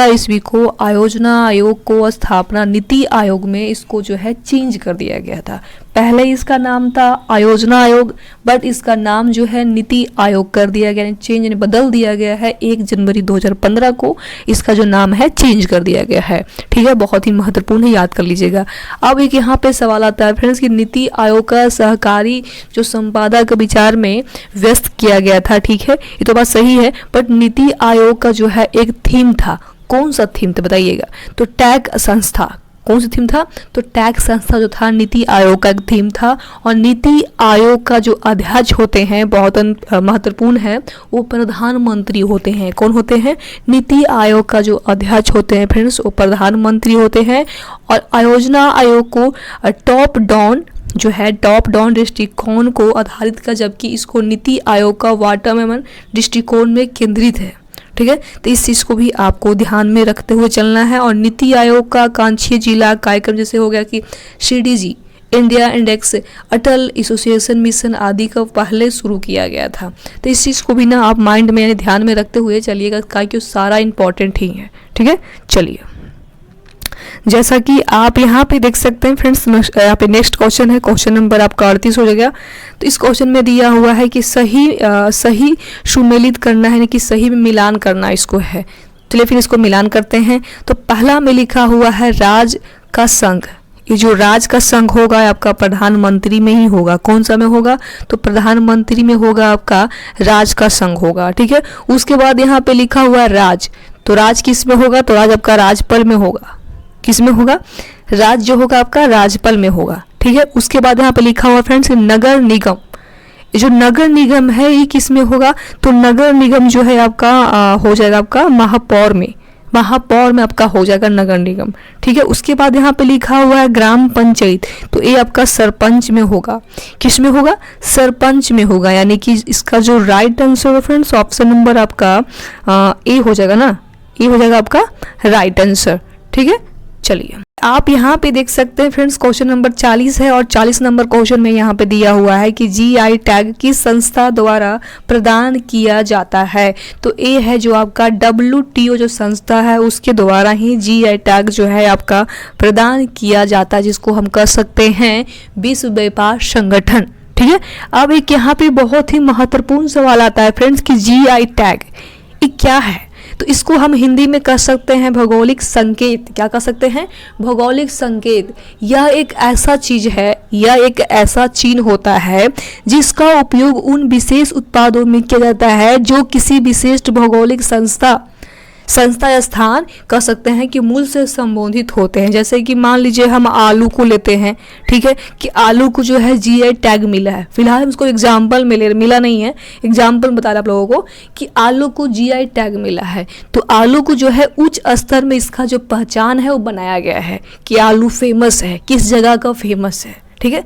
ईस्वी को आयोजना आयोग को स्थापना नीति आयोग में इसको जो है चेंज कर दिया गया था। पहले इसका नाम था आयोजना आयोग, बट इसका नाम जो है नीति आयोग कर दिया गया, चेंज यानी बदल दिया गया है। 1 जनवरी 2015 को इसका जो नाम है चेंज कर दिया गया है। ठीक है, बहुत ही महत्वपूर्ण है, याद कर लीजिएगा। अब एक यहाँ पे सवाल आता है फ्रेंड्स कि नीति आयोग का सहकारी जो संपादक विचार में व्यस्त किया गया था। ठीक है, ये तो बात सही है, बट नीति आयोग का जो है एक थीम था। कौन सा थीम था बताइएगा, तो टैग संस्था। कौन सी थीम था, तो टैग संस्था जो था नीति आयोग का एक थीम था। और नीति आयोग का जो अध्यक्ष होते हैं, बहुत महत्वपूर्ण है, वो प्रधानमंत्री होते हैं। कौन होते हैं, नीति आयोग का जो अध्यक्ष होते हैं फ्रेंड्स, वो प्रधानमंत्री होते हैं। और आयोजना आयोग को टॉप डाउन जो है, टॉप डाउन दृष्टिकोण को आधारित का, जबकि इसको नीति आयोग का वाटरमैन दृष्टिकोण में केंद्रित है। ठीक है, तो इस चीज़ को भी आपको ध्यान में रखते हुए चलना है। और नीति आयोग का आकांक्षी जिला कार्यक्रम जैसे हो गया कि CDG, इंडिया इंडेक्स, अटल एसोसिएशन मिशन आदि का पहले शुरू किया गया था। तो इस चीज़ को भी ना आप माइंड में यानी ध्यान में रखते हुए चलिएगा, क्योंकि सारा इंपॉर्टेंट ही है। ठीक है, चलिए जैसा कि आप यहाँ पे देख सकते हैं फ्रेंड्स, यहाँ पे नेक्स्ट क्वेश्चन है, क्वेश्चन नंबर आपका 38 हो जाएगा। तो इस क्वेश्चन में दिया हुआ है कि सही सुमेलित करना है, यानी कि सही में मिलान करना इसको है। चलिए फिर इसको मिलान करते हैं। तो पहला में लिखा हुआ है राज का संघ। ये जो राज का संघ होगा आपका प्रधानमंत्री में ही होगा। कौन सा में होगा, तो प्रधानमंत्री में होगा आपका राज का संघ होगा। ठीक है, उसके बाद यहाँ पे लिखा हुआ है राज। तो राज किस में होगा, तो राज आपका राजपाल में होगा। किस में होगा, राज जो होगा आपका राजपाल में होगा। ठीक है, उसके बाद यहाँ पे लिखा हुआ फ्रेंड्स नगर निगम। जो नगर निगम है ये किस में होगा, तो नगर निगम जो है आपका हो जाएगा आपका महापौर में आपका हो जाएगा नगर निगम। ठीक है, उसके बाद यहाँ पे लिखा हुआ है ग्राम पंचायत। तो ये आपका सरपंच में होगा। किस में होगा, सरपंच में होगा। यानी कि इसका जो राइट आंसर है फ्रेंड्स, ऑप्शन नंबर आपका ए हो जाएगा ना। ये हो जाएगा आपका राइट आंसर। ठीक है, चलिए आप यहाँ पे देख सकते हैं फ्रेंड्स, क्वेश्चन नंबर 40 है और 40 नंबर क्वेश्चन में यहाँ पे दिया हुआ है कि जीआई टैग किस संस्था द्वारा प्रदान किया जाता है। तो ए है जो आपका WTO जो संस्था है उसके द्वारा ही जीआई टैग जो है आपका प्रदान किया जाता है, जिसको हम कह सकते हैं विश्व व्यापार संगठन। ठीक है, अब एक यहाँ पे बहुत ही महत्वपूर्ण सवाल आता है फ्रेंड्स कि जीआई टैग ये क्या है। तो इसको हम हिंदी में कह सकते हैं भौगोलिक संकेत। क्या कह सकते हैं? भौगोलिक संकेत। यह एक ऐसा चीज है, यह एक ऐसा चिन्ह होता है जिसका उपयोग उन विशेष उत्पादों में किया जाता है जो किसी विशिष्ट भौगोलिक संस्था या स्थान कह सकते हैं कि मूल से संबंधित होते हैं। जैसे कि मान लीजिए हम आलू को लेते हैं, ठीक है, कि आलू को जो है जीआई टैग मिला है। फिलहाल उसको एग्जाम्पल मिला नहीं है, एग्जाम्पल बता रहा आप लोगों को कि आलू को जीआई टैग मिला है। तो आलू को जो है उच्च स्तर में इसका जो पहचान है वो बनाया गया है कि आलू फेमस है, किस जगह का फेमस है। ठीक है,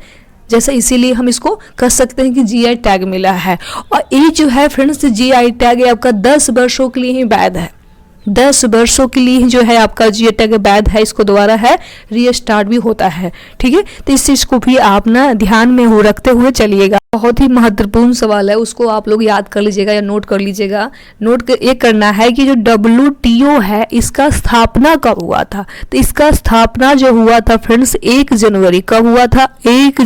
जैसे इसीलिए हम इसको कह सकते हैं कि जीआई टैग मिला है। और ये जो है फ्रेंड्स जीआई टैग आपका 10 वर्षों के लिए ही वैध है। 10 वर्षों के लिए जो है आपका जीआई टैग वैध है, इसको दोबारा है रीस्टार्ट भी होता है। ठीक है, तो इस चीज को भी आप ना ध्यान में हो रखते हुए चलिएगा। बहुत ही महत्वपूर्ण सवाल है, उसको आप लोग याद कर लीजिएगा या नोट कर लीजिएगा। ये करना है कि जो WTO है इसका स्थापना कब हुआ था। तो इसका स्थापना जो हुआ था फ्रेंड्स 1 जनवरी, कब हुआ था? 1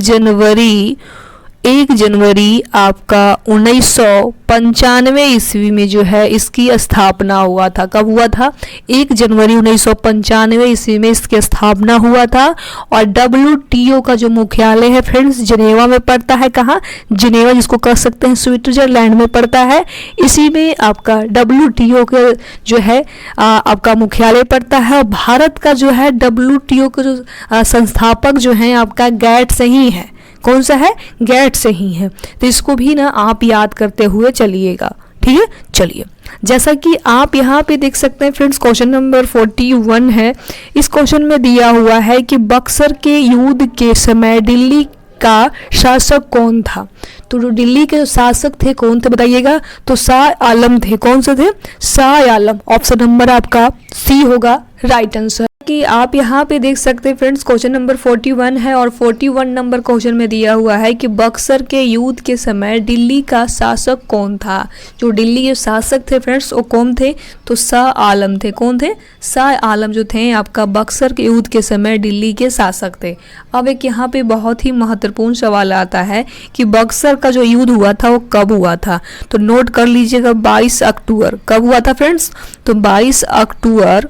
जनवरी आपका 1995 ईस्वी में जो है इसकी स्थापना हुआ था। कब हुआ था? 1 जनवरी 1995 ईस्वी में इसकी स्थापना हुआ था। और WTO का जो मुख्यालय है फ्रेंड्स जिनेवा में पड़ता है। कहाँ? जिनेवा, जिसको कह सकते हैं स्विट्जरलैंड में पड़ता है। इसी में आपका WTO का जो है आपका मुख्यालय पड़ता है। और भारत का जो है WTO का जो संस्थापक जो है आपका गैट से ही है। कौन सा है? गैट से ही है। तो इसको भी ना आप याद करते हुए चलिएगा। ठीक है, चलिए जैसा कि आप यहाँ पे देख सकते हैं फ्रेंड्स क्वेश्चन नंबर 41 है। इस क्वेश्चन में दिया हुआ है कि बक्सर के युद्ध के समय दिल्ली का शासक कौन था। तो जो दिल्ली के शासक थे कौन थे बताइएगा? तो शाह आलम थे। कौन से थे? शाह आलम। ऑप्शन नंबर आपका सी होगा राइट आंसर। कि आप यहाँ पे देख सकते हैं फ्रेंड्स क्वेश्चन नंबर 41 है और 41 नंबर क्वेश्चन में दिया हुआ है कि बक्सर के युद्ध के समय दिल्ली का शासक कौन था। जो दिल्ली के शासक थे फ्रेंड्स वो कौन थे? तो शाह आलम थे। कौन थे? शाह आलम जो थे आपका बक्सर के युद्ध के समय दिल्ली के शासक थे। अब एक यहाँ पे बहुत ही महत्वपूर्ण सवाल आता है कि बक्सर का जो युद्ध हुआ था वो कब हुआ था। तो नोट कर लीजिएगा 22 अक्टूबर। कब हुआ था फ्रेंड्स? तो 22 अक्टूबर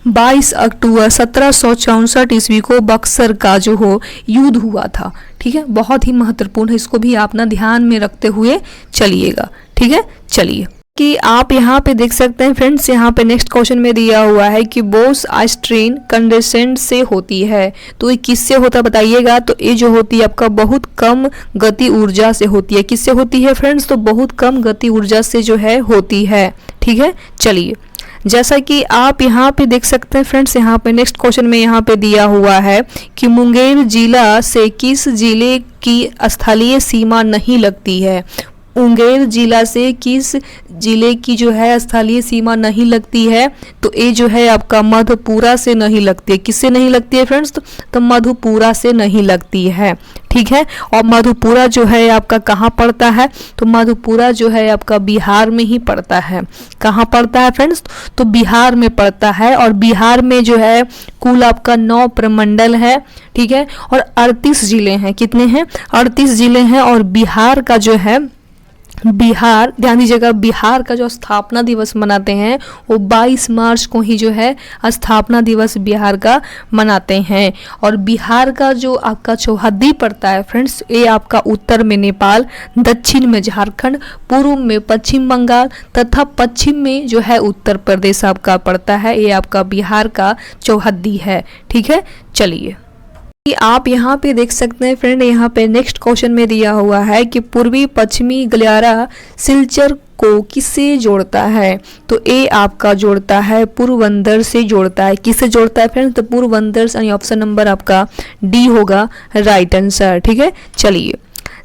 1764 ईस्वी को बक्सर का जो हो युद्ध हुआ था। ठीक है, बहुत ही महत्वपूर्ण है, इसको भी आप ना ध्यान में रखते हुए चलिएगा। ठीक है, चलिए कि आप यहाँ पे देख सकते हैं फ्रेंड्स, यहाँ पे नेक्स्ट क्वेश्चन में दिया हुआ है कि बोस आइंस्टीन कंडेंसेट से होती है। तो ये किससे होता बताइएगा? तो ये जो होती है आपका बहुत कम गति ऊर्जा से होती है। किससे होती है फ्रेंड्स? तो बहुत कम गति ऊर्जा से जो है होती है। ठीक है, चलिए जैसा कि आप यहाँ पे देख सकते हैं फ्रेंड्स, यहाँ पे नेक्स्ट क्वेश्चन में यहाँ पे दिया हुआ है कि मुंगेर जिला से किस जिले की स्थलीय सीमा नहीं लगती है। मुंगेर जिला से किस जिले की जो है स्थलीय सीमा नहीं लगती है। तो ये जो है आपका मधेपुरा से नहीं लगती है। किससे नहीं लगती है फ्रेंड्स? तो मधेपुरा से नहीं लगती है। ठीक है, और मधेपुरा जो है आपका कहाँ पड़ता है? तो मधेपुरा जो है आपका बिहार में ही पड़ता है। कहाँ पड़ता है फ्रेंड्स? तो बिहार में पड़ता है। और बिहार में जो है कुल आपका 9 प्रमंडल है। ठीक है, और 38 जिले हैं। कितने हैं? 38 जिले हैं। और बिहार का जो है बिहार, ध्यान दीजिएगा, बिहार का जो स्थापना दिवस मनाते हैं वो 22 मार्च को ही जो है स्थापना दिवस बिहार का मनाते हैं। और बिहार का जो आपका चौहद्दी पड़ता है फ्रेंड्स, ये आपका उत्तर में नेपाल, दक्षिण में झारखंड, पूर्व में पश्चिम बंगाल तथा पश्चिम में जो है उत्तर प्रदेश आपका पड़ता है। ये आपका बिहार का चौहद्दी है। ठीक है, चलिए आप यहाँ पे देख सकते हैं फ्रेंड, यहाँ पे नेक्स्ट क्वेश्चन में दिया हुआ है कि पूर्वी पश्चिमी गलियारा सिलचर को किससे जोड़ता है। तो ए आपका जोड़ता है पोरबंदर से जोड़ता है। किससे जोड़ता है फ्रेंड्स? तो पोरबंदर, यानी ऑप्शन नंबर आपका डी होगा राइट आंसर। ठीक है, चलिए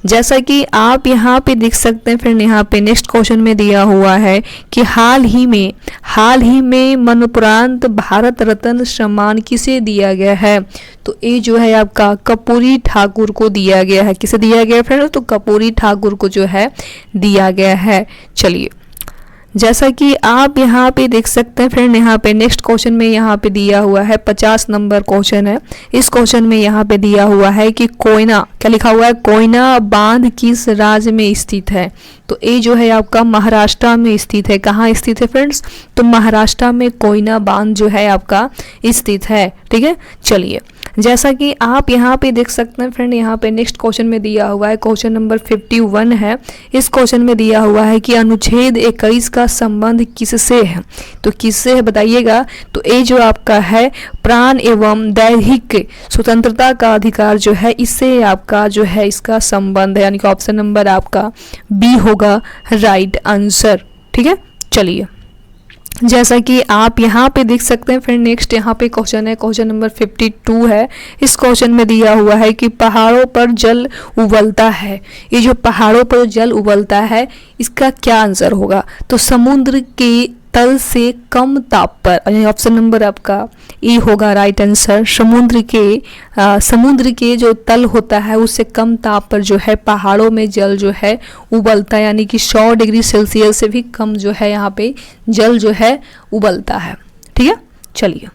जैसा कि आप यहाँ पे देख सकते हैं फ्रेंड, यहाँ पे नेक्स्ट क्वेश्चन में दिया हुआ है कि हाल ही में मरणोपरांत भारत रत्न सम्मान किसे दिया गया है। तो ये जो है आपका कर्पूरी ठाकुर को दिया गया है। किसे दिया गया है फ्रेंड? तो कर्पूरी ठाकुर को जो है दिया गया है। चलिए, जैसा कि आप यहाँ पे देख सकते हैं फ्रेंड, यहाँ पे नेक्स्ट क्वेश्चन में यहाँ पे दिया हुआ है 50 नंबर क्वेश्चन है। इस क्वेश्चन में यहाँ पे दिया हुआ है कि कोयना, क्या लिखा हुआ है? कोयना बांध किस राज्य में स्थित है। तो ये जो है आपका महाराष्ट्र में स्थित है। कहाँ स्थित है फ्रेंड्स? तो महाराष्ट्र में कोयना बांध जो है आपका स्थित है। ठीक है, चलिए, जैसा कि आप यहाँ पे देख सकते हैं फ्रेंड, यहाँ पे नेक्स्ट क्वेश्चन में दिया हुआ है, क्वेश्चन नंबर 51 है। इस क्वेश्चन में दिया हुआ है कि अनुच्छेद 21 का संबंध किससे है। तो किससे है बताइएगा? तो ये जो आपका है प्राण एवं दैहिक स्वतंत्रता का अधिकार जो है, इससे आपका जो है इसका संबंध है, यानी कि ऑप्शन नंबर आपका बी होगा राइट आंसर। ठीक है, चलिए, जैसा कि आप यहाँ पे देख सकते हैं फ्रेंड, नेक्स्ट यहाँ पे क्वेश्चन है, क्वेश्चन नंबर 52 है। इस क्वेश्चन में दिया हुआ है कि पहाड़ों पर जल उबलता है। ये जो पहाड़ों पर जल उबलता है, इसका क्या आंसर होगा? तो समुद्र के तल से कम ताप पर, यानी ऑप्शन नंबर आपका ई होगा राइट आंसर। समुद्र के जो तल होता है उससे कम ताप पर जो है पहाड़ों में जल जो है उबलता है, यानी कि 100 डिग्री सेल्सियस से भी कम जो है यहाँ पे जल जो है उबलता है। ठीक है, चलिए,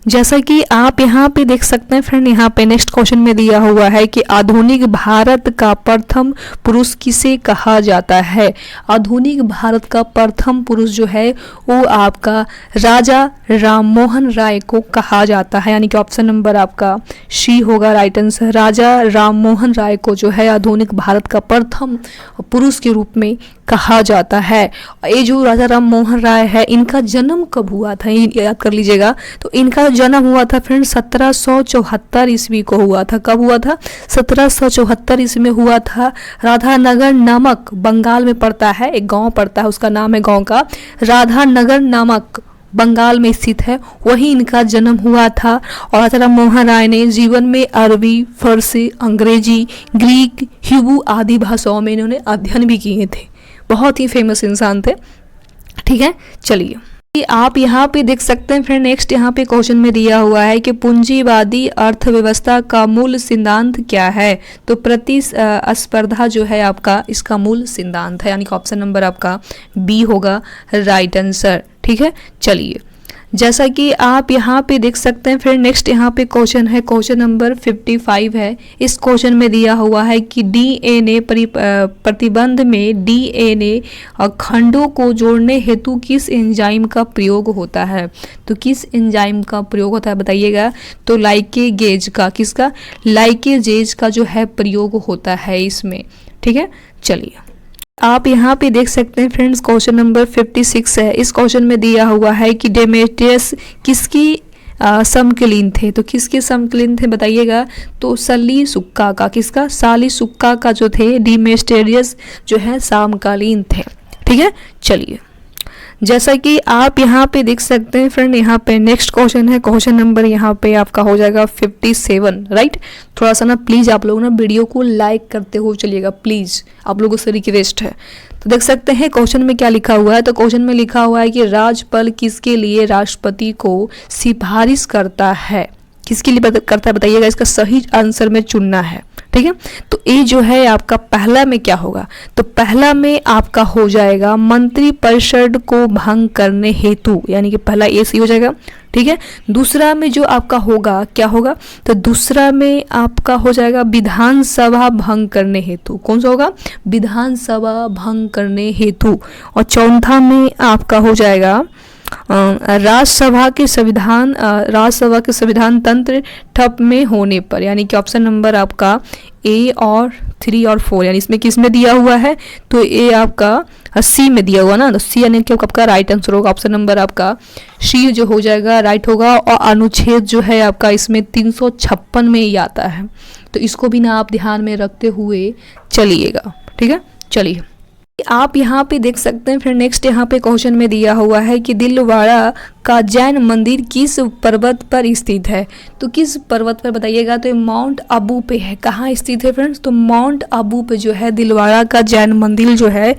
जैसा कि आप यहाँ पे देख सकते हैं फ्रेंड, यहाँ पे नेक्स्ट क्वेश्चन में दिया हुआ है कि आधुनिक भारत का प्रथम पुरुष किसे कहा जाता है। आधुनिक भारत का प्रथम पुरुष जो है वो आपका राजा राममोहन राय को कहा जाता है, यानी कि ऑप्शन नंबर आपका सी होगा राइट आंसर। राजा राममोहन राय को जो है आधुनिक भारत का प्रथम पुरुष के रूप में कहा जाता है। ये जो राजा राममोहन राय है, इनका जन्म कब हुआ था, याद कर लीजिएगा। तो इनका जन्म हुआ था फ्रेंड 1774 ईस्वी को हुआ था। कब हुआ था? 1774 ईस्वी में हुआ था। राधानगर नामक बंगाल में पड़ता है, एक गांव पड़ता है, उसका नाम है गांव का राधानगर नामक, बंगाल में स्थित है, वहीं इनका जन्म हुआ था। और राजा राममोहन राय ने जीवन में अरबी, फारसी, अंग्रेजी, ग्रीक, हिब्रू आदि भाषाओं में इन्होंने अध्ययन भी किए थे। बहुत ही फेमस इंसान थे। ठीक है, चलिए, आप यहाँ पे देख सकते हैं फ्रेंड, नेक्स्ट यहाँ पे क्वेश्चन में दिया हुआ है कि पूंजीवादी अर्थव्यवस्था का मूल सिद्धांत क्या है। तो प्रतिस्पर्धा जो है आपका इसका मूल सिद्धांत है, यानी कि ऑप्शन नंबर आपका बी होगा राइट आंसर। ठीक है, चलिए, जैसा कि आप यहाँ पे देख सकते हैं फ्रेंड, नेक्स्ट यहाँ पे क्वेश्चन है, क्वेश्चन नंबर 55 है। इस क्वेश्चन में दिया हुआ है कि डीएनए प्रतिबंध में डीएनए खंडों को जोड़ने हेतु किस एंजाइम का प्रयोग होता है। तो किस एंजाइम का प्रयोग होता है बताइएगा? तो लाइकेजेज का, किसका? लाइकेजेज का जो है प्रयोग होता है इसमें। ठीक है, चलिए, आप यहाँ पे देख सकते हैं फ्रेंड्स, क्वेश्चन नंबर 56 है। इस क्वेश्चन में दिया हुआ है कि डेमेट्रियस किसकी समकालीन थे। तो किसके समकालीन थे बताइएगा? तो सालीसुक्का का, किसका? सालीसुक्का का जो थे डेमेट्रियस जो है समकालीन थे। ठीक है, चलिए, जैसा कि आप यहाँ पे देख सकते हैं फ्रेंड, यहाँ पे नेक्स्ट क्वेश्चन है, क्वेश्चन नंबर यहाँ पे आपका हो जाएगा 57 राइट। थोड़ा सा ना प्लीज़ आप लोग ना वीडियो को लाइक करते हो चलिएगा, प्लीज़ आप लोगों से रिक्वेस्ट है। तो देख सकते हैं क्वेश्चन में क्या लिखा हुआ है। तो क्वेश्चन में लिखा हुआ है कि राज्यपाल किसके लिए राष्ट्रपति को सिफारिश करता है। किसके लिए करता है बताइएगा? इसका सही आंसर में चुनना है। ठीक है, तो ये जो है आपका पहला में क्या होगा? तो पहला में आपका हो जाएगा मंत्रिपरिषद को भंग करने हेतु, यानी कि पहला ये सही हो जाएगा। ठीक है, दूसरा में जो आपका होगा क्या होगा? तो दूसरा में आपका हो जाएगा विधानसभा भंग करने हेतु। कौन सा होगा? विधानसभा भंग करने हेतु। और चौथा में आपका हो जाएगा राज्यसभा के संविधान तंत्र ठप में होने पर, यानी कि ऑप्शन नंबर आपका ए और 3 और 4, यानी इसमें किस में दिया हुआ है? तो ए आपका सी में दिया हुआ ना, तो सी यानी कि आपका राइट आंसर होगा। ऑप्शन नंबर आपका सी जो हो जाएगा राइट होगा। और अनुच्छेद जो है आपका इसमें 356 में ही आता है, तो इसको भी ना आप ध्यान में रखते हुए चलिएगा। ठीक है, चलिए, आप यहाँ पे देख सकते हैं फिर नेक्स्ट यहाँ पे क्वेश्चन में दिया हुआ है कि दिलवाड़ा का जैन मंदिर किस पर्वत पर स्थित है। तो किस पर्वत पर बताइएगा, तो ये माउंट आबू पे है। कहाँ स्थित है फ्रेंड्स, तो माउंट आबू पे जो है दिलवाड़ा का जैन मंदिर जो है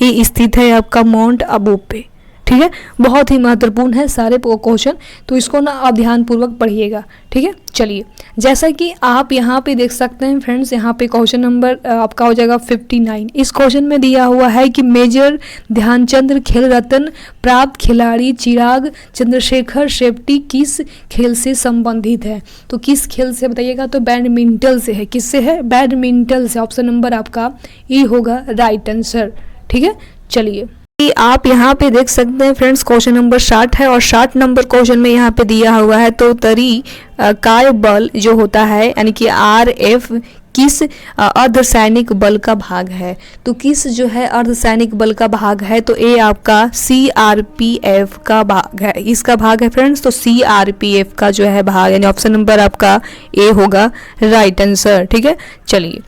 ये स्थित है आपका माउंट आबू पे। ठीक है, बहुत ही महत्वपूर्ण है सारे क्वेश्चन, तो इसको ना आप ध्यानपूर्वक पढ़िएगा। ठीक है, चलिए जैसा कि आप यहाँ पे देख सकते हैं फ्रेंड्स, यहाँ पे क्वेश्चन नंबर आपका हो जाएगा 59। इस क्वेश्चन में दिया हुआ है कि मेजर ध्यानचंद खेल रत्न प्राप्त खिलाड़ी चिराग चंद्रशेखर शेट्टी किस खेल से संबंधित है। तो किस खेल से बताइएगा, तो बैडमिंटन से है। किससे है, बैडमिंटन से। ऑप्शन नंबर आपका ए होगा राइट आंसर। ठीक है, चलिए आप यहाँ पे देख सकते हैं फ्रेंड्स क्वेश्चन नंबर 60 है और 60 नंबर क्वेश्चन में यहाँ पे दिया हुआ है तो तरी काय बल जो होता है यानी कि RF किस अर्धसैनिक बल का भाग है। तो किस जो है अर्धसैनिक बल का भाग है, तो ए आपका CRPF का भाग है। इसका भाग है फ्रेंड्स, तो CRPF का जो है भाग यानी ऑप्शन नंबर आपका ए होगा राइट आंसर। ठीक है, चलिए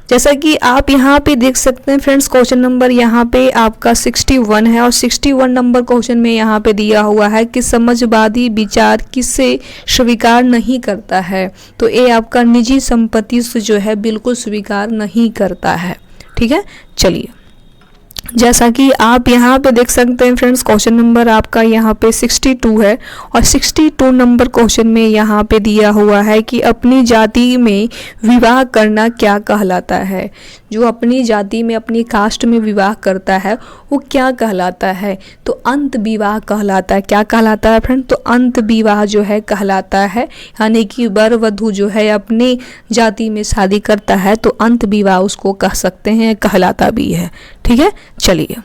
जैसा कि आप यहाँ पे देख सकते हैं फ्रेंड्स क्वेश्चन नंबर यहाँ पे आपका 61 है और 61 नंबर क्वेश्चन में यहाँ पे दिया हुआ है कि समाजवादी विचार किसे स्वीकार नहीं करता है। तो ये आपका निजी संपत्ति से जो है बिल्कुल स्वीकार नहीं करता है। ठीक है, चलिए जैसा कि आप यहाँ पे देख सकते हैं फ्रेंड्स क्वेश्चन नंबर आपका यहाँ पे 62 है और 62 नंबर क्वेश्चन में यहाँ पे दिया हुआ है कि अपनी जाति में विवाह करना क्या कहलाता है। जो अपनी जाति में अपनी कास्ट में विवाह करता है वो क्या कहलाता है, तो अंत विवाह कहलाता है। क्या कहलाता है फ्रेंड, तो अंत विवाह जो है कहलाता है। यानी कि वर वधू जो है अपनी जाति में शादी करता है तो अंत विवाह उसको कह सकते हैं, कहलाता भी है। ठीक है, चलिए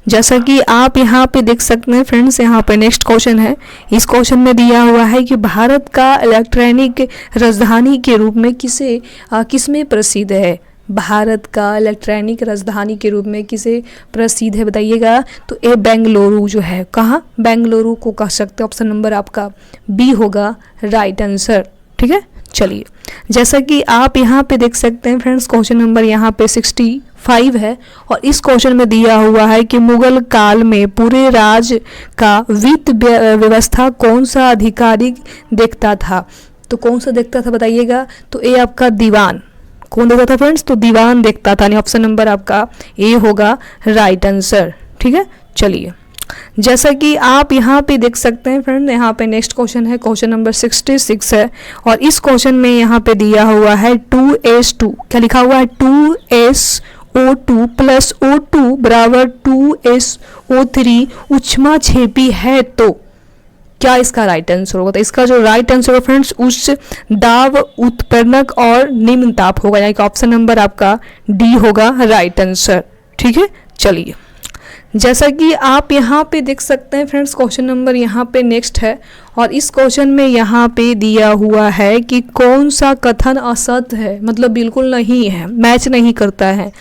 जैसा कि आप यहाँ पे देख सकते हैं फ्रेंड्स, यहाँ पे नेक्स्ट क्वेश्चन है। इस क्वेश्चन में दिया हुआ है कि भारत का इलेक्ट्रॉनिक राजधानी के रूप में किसमें प्रसिद्ध है। भारत का इलेक्ट्रॉनिक राजधानी के रूप में किसे प्रसिद्ध है बताइएगा, तो ए बेंगलुरु जो है। कहाँ, बेंगलुरु को कह सकते हैं। ऑप्शन नंबर आपका बी होगा राइट आंसर। ठीक है, चलिए जैसा कि आप यहाँ पे देख सकते हैं फ्रेंड्स क्वेश्चन नंबर यहाँ पे 65 है और इस क्वेश्चन में दिया हुआ है कि मुगल काल में पूरे राज्य का वित्त व्यवस्था कौन सा अधिकारी देखता था। तो कौन सा देखता था बताइएगा, तो ए आपका दीवान। कौन देखता था फ्रेंड्स, तो दीवान देखता था। ऑप्शन नंबर आपका ए होगा राइट आंसर। ठीक है, चलिए जैसा कि आप यहाँ पे देख सकते हैं फ्रेंड, यहाँ पे नेक्स्ट क्वेश्चन है क्वेश्चन नंबर 66 है और इस क्वेश्चन में यहाँ पे दिया हुआ है 2s2। क्या लिखा हुआ है, 2SO2 प्लस O2 बराबर 2SO3 उष्मा छेपी है। तो क्या इसका राइट आंसर होगा, तो इसका जो राइट आंसर होगा फ्रेंड्स उच्च दाब उत्प्रेरक और निम्न ताप होगा, यानी कि ऑप्शन नंबर आपका डी होगा राइट आंसर। ठीक है, चलिए जैसा कि आप यहाँ पे देख सकते हैं फ्रेंड्स क्वेश्चन नंबर यहाँ पे नेक्स्ट है और इस क्वेश्चन में यहाँ पे दिया हुआ है कि कौन सा कथन असत्य है, मतलब बिल्कुल नहीं है, मैच नहीं करता है।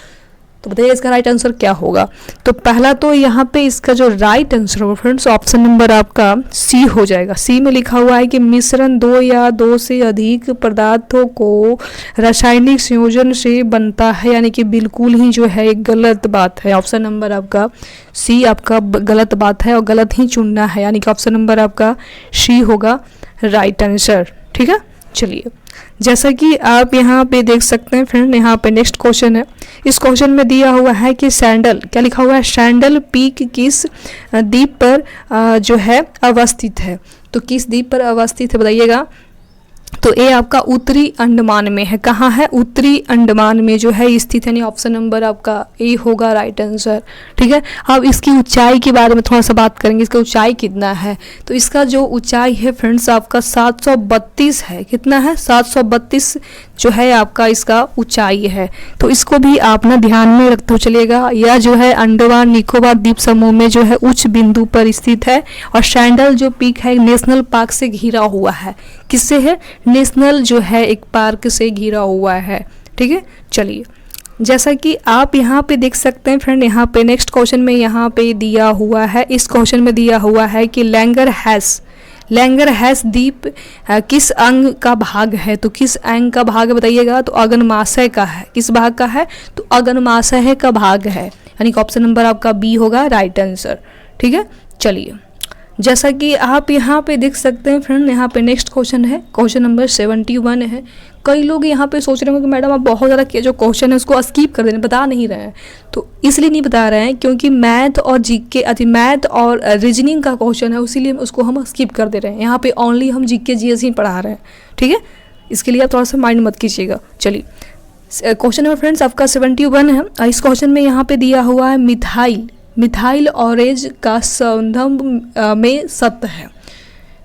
तो बताइए इसका राइट आंसर क्या होगा। तो पहला तो यहाँ पे इसका जो राइट आंसर होगा फ्रेंड्स ऑप्शन नंबर आपका सी हो जाएगा। सी में लिखा हुआ है कि मिश्रण 2 या 2 से अधिक पदार्थों को रासायनिक संयोजन से बनता है, यानी कि बिल्कुल ही जो है एक गलत बात है। ऑप्शन नंबर आपका सी आपका गलत बात है और गलत ही चुनना है, यानी कि ऑप्शन नंबर आपका सी होगा राइट आंसर। ठीक है, चलिए जैसा कि आप यहाँ पे देख सकते हैं फ्रेंड, यहाँ पे नेक्स्ट क्वेश्चन है। इस क्वेश्चन में दिया हुआ है कि सैंडल, क्या लिखा हुआ है, सैंडल पीक किस द्वीप पर जो है अवस्थित है। तो किस द्वीप पर अवस्थित है बताइएगा, तो ये आपका उत्तरी अंडमान में है। कहाँ है, उत्तरी अंडमान में जो है स्थित है, यानी ऑप्शन नंबर आपका ए होगा राइट आंसर। ठीक है, अब इसकी ऊंचाई के बारे में थोड़ा सा बात करेंगे, इसका ऊंचाई कितना है। तो इसका जो ऊंचाई है फ्रेंड्स आपका 732 है। कितना है, 732 जो है आपका इसका ऊंचाई है। तो इसको भी आप ना ध्यान में रखते हुए चलिएगा। यह जो है अंडमान निकोबार द्वीप समूह में जो है उच्च बिंदु पर स्थित है और सैंडल जो पीक है नेशनल पार्क से घिरा हुआ है। किससे है, नेशनल जो है एक पार्क से घिरा हुआ है। ठीक है, चलिए जैसा कि आप यहाँ पे देख सकते हैं फ्रेंड, यहाँ पे नेक्स्ट क्वेश्चन में यहाँ पे दिया हुआ है। इस क्वेश्चन में दिया हुआ है कि लैंगरहैस द्वीप किस अंग का भाग है। तो किस अंग का भाग है बताइएगा, तो अगनमाशय का है। किस भाग का है, तो अगनमाशय का भाग है। यानी कि ऑप्शन नंबर आपका बी होगा राइट आंसर। ठीक है, चलिए जैसा कि आप यहाँ पे देख सकते हैं फ्रेंड, यहाँ पे नेक्स्ट क्वेश्चन है, क्वेश्चन नंबर 71 है। कई लोग यहाँ पे सोच रहे होंगे कि मैडम आप बहुत ज़्यादा जो क्वेश्चन है उसको स्किप कर देने, बता नहीं रहे हैं। तो इसलिए नहीं बता रहे हैं क्योंकि मैथ और रीजनिंग का क्वेश्चन है, इसीलिए उसको हम स्किप कर दे रहे हैं। यहाँ पे ओनली हम जीके जीएस ही पढ़ा रहे हैं। ठीक है, इसके लिए आप थोड़ा सा माइंड मत कीजिएगा। चलिए क्वेश्चन नंबर फ्रेंड्स आपका 71 है। इस क्वेश्चन में यहाँ पे दिया हुआ है मिथाइल ऑरेंज का संदर्भ में सत्य है।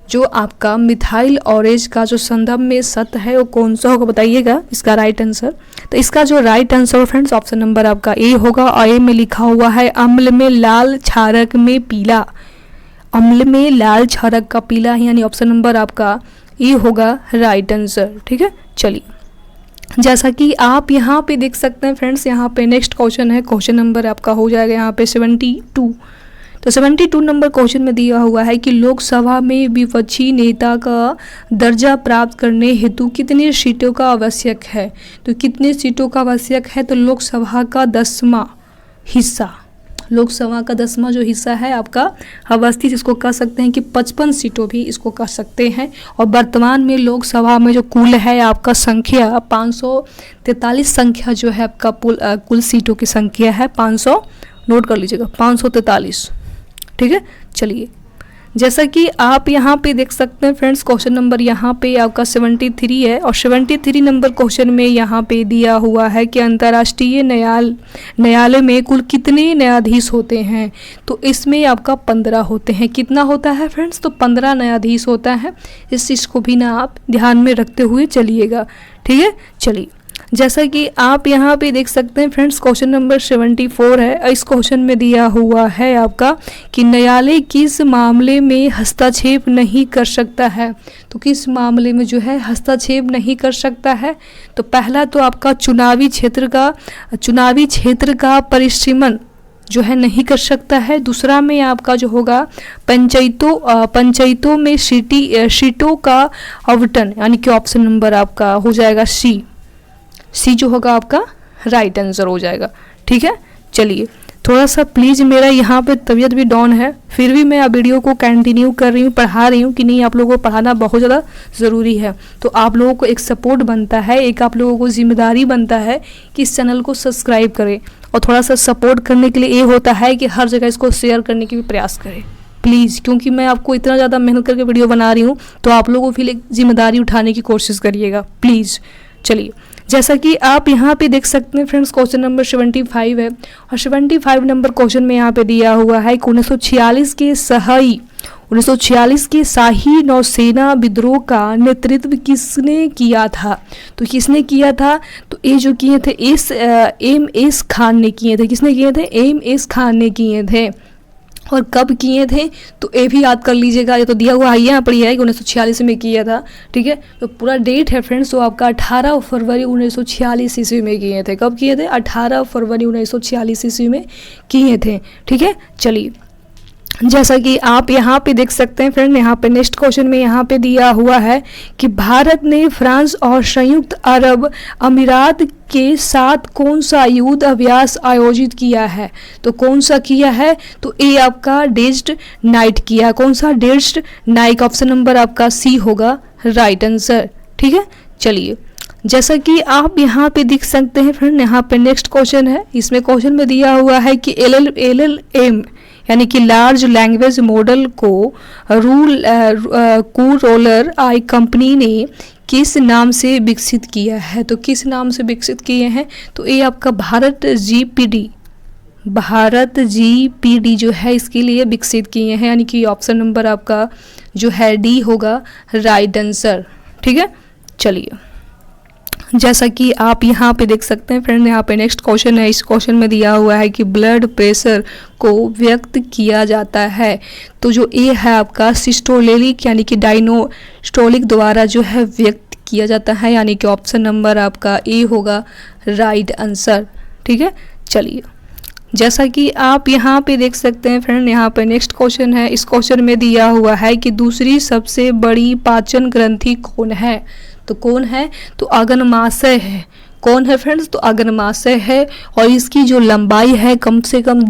जो आपका मिथाइल ऑरेंज का जो संदर्भ में सत्य है वो कौन सा होगा बताइएगा इसका राइट आंसर। तो इसका जो right answer friends option number आपका ए होगा, और ए में लिखा हुआ है अम्ल में लाल क्षारक में पीला। अम्ल में लाल क्षारक का पीला, यानी ऑप्शन नंबर आपका ए होगा राइट आंसर। ठीक है, चलिए जैसा कि आप यहाँ पे देख सकते हैं फ्रेंड्स, यहाँ पे नेक्स्ट क्वेश्चन है, क्वेश्चन नंबर आपका हो जाएगा यहाँ पे 72। तो 72 नंबर क्वेश्चन में दिया हुआ है कि लोकसभा में विपक्षी नेता का दर्जा प्राप्त करने हेतु कितनी सीटों का आवश्यक है। तो कितने सीटों का आवश्यक है, तो लोकसभा का 10वां हिस्सा, लोकसभा का 10वां जो हिस्सा है आपका अवस्थित, इसको कह सकते हैं कि 55 सीटों भी इसको कह सकते हैं। और वर्तमान में लोकसभा में जो कुल है आपका संख्या 543 संख्या जो है आपका कुल सीटों की संख्या है 500, नोट कर लीजिएगा 543। ठीक है, चलिए जैसा कि आप यहाँ पे देख सकते हैं फ्रेंड्स, क्वेश्चन नंबर यहाँ पे आपका 73 है। और 73 नंबर क्वेश्चन में यहाँ पे दिया हुआ है कि अंतर्राष्ट्रीय न्यायालय में कुल कितने न्यायाधीश होते हैं। तो इसमें आपका 15 होते हैं। कितना होता है फ्रेंड्स, तो 15 न्यायाधीश होता है। इस चीज़ को भी ना आप ध्यान में रखते हुए चलिएगा। ठीक है, चलिए जैसा कि आप यहाँ पे देख सकते हैं फ्रेंड्स, क्वेश्चन नंबर 74 है। इस क्वेश्चन में दिया हुआ है आपका कि न्यायालय किस मामले में हस्तक्षेप नहीं कर सकता है। तो किस मामले में जो है हस्तक्षेप नहीं कर सकता है, तो पहला तो आपका चुनावी क्षेत्र का परिसीमन जो है नहीं कर सकता है। दूसरा में आपका जो होगा पंचायतों में सीटों का आवंटन, यानी कि ऑप्शन नंबर आपका हो जाएगा सी जो होगा आपका राइट आंसर हो जाएगा। ठीक है, चलिए थोड़ा सा प्लीज़, मेरा यहाँ पे तबीयत भी डाउन है, फिर भी मैं वीडियो को कंटिन्यू कर रही हूँ, पढ़ा रही हूँ कि नहीं, आप लोगों को पढ़ाना बहुत ज़्यादा ज़रूरी है। तो आप लोगों को एक सपोर्ट बनता है, एक आप लोगों को जिम्मेदारी बनता है कि इस चैनल को सब्सक्राइब करें, और थोड़ा सा सपोर्ट करने के लिए ये होता है कि हर जगह इसको शेयर करने की भी प्रयास करें प्लीज़, क्योंकि मैं आपको इतना ज़्यादा मेहनत करके वीडियो बना रही हूँ, तो आप लोगों को फिर एक जिम्मेदारी उठाने की कोशिश करिएगा प्लीज़। चलिए जैसा कि आप यहाँ पे देख सकते हैं फ्रेंड्स, क्वेश्चन नंबर 75 है। और 75 नंबर क्वेश्चन में यहाँ पे दिया हुआ है कि 1946 के शाही नौसेना विद्रोह का नेतृत्व किसने किया था। तो किसने किया था, तो ये जो किए थे एम.एस. खान ने किए थे। किसने किए थे, एम.एस. खान ने किए थे। और कब किए थे, तो ये भी याद कर लीजिएगा, ये तो दिया हुआ है यहाँ पर ही है कि 1946 में किया था। ठीक है, तो पूरा डेट है फ्रेंड्स, तो आपका 18 फरवरी 1946 ईस्वी में किए थे। कब किए थे, 18 फरवरी 1946 ईस्वी में किए थे। ठीक है, चलिए जैसा कि आप यहाँ पे देख सकते हैं फ्रेंड, यहाँ पे नेक्स्ट क्वेश्चन में यहाँ पे दिया हुआ है कि भारत ने फ्रांस और संयुक्त अरब अमीरात के साथ कौन सा युद्ध अभ्यास आयोजित किया है। तो कौन सा किया है, तो ये आपका डेज्ड नाइट किया। कौन सा, डेज्ड नाइट, ऑप्शन नंबर आपका सी होगा राइट आंसर। ठीक है, चलिए जैसा कि आप यहाँ पे देख सकते हैं फ्रेंड, यहाँ पे नेक्स्ट क्वेश्चन है। इसमें क्वेश्चन में दिया हुआ है कि LLM यानी कि लार्ज लैंग्वेज मॉडल को रोलर आई कंपनी ने किस नाम से विकसित किया है। तो किस नाम से विकसित किए हैं, तो ये आपका भारत जीपीडी जो है इसके लिए विकसित किए हैं, यानी कि ऑप्शन नंबर आपका जो है डी होगा राइट आंसर। ठीक है, चलिए जैसा कि आप यहाँ पे देख सकते हैं फ्रेंड, यहाँ पे नेक्स्ट क्वेश्चन है। इस क्वेश्चन में दिया हुआ है कि ब्लड प्रेशर को व्यक्त किया जाता है। तो जो ए है आपका सिस्टोलिक यानी कि डायनोस्टोलिक द्वारा जो है व्यक्त किया जाता है, यानी कि ऑप्शन नंबर आपका ए होगा राइट आंसर। ठीक है, चलिए जैसा कि आप यहाँ पे देख सकते हैं फ्रेंड, यहाँ पे नेक्स्ट क्वेश्चन है। इस क्वेश्चन में दिया हुआ है कि दूसरी सबसे बड़ी पाचन ग्रंथि कौन है। तो कौन है, तो अग्नाशय है। कौन है फ्रेंड्स? तो अग्नमाशय है और इसकी जो लंबाई है कम से कम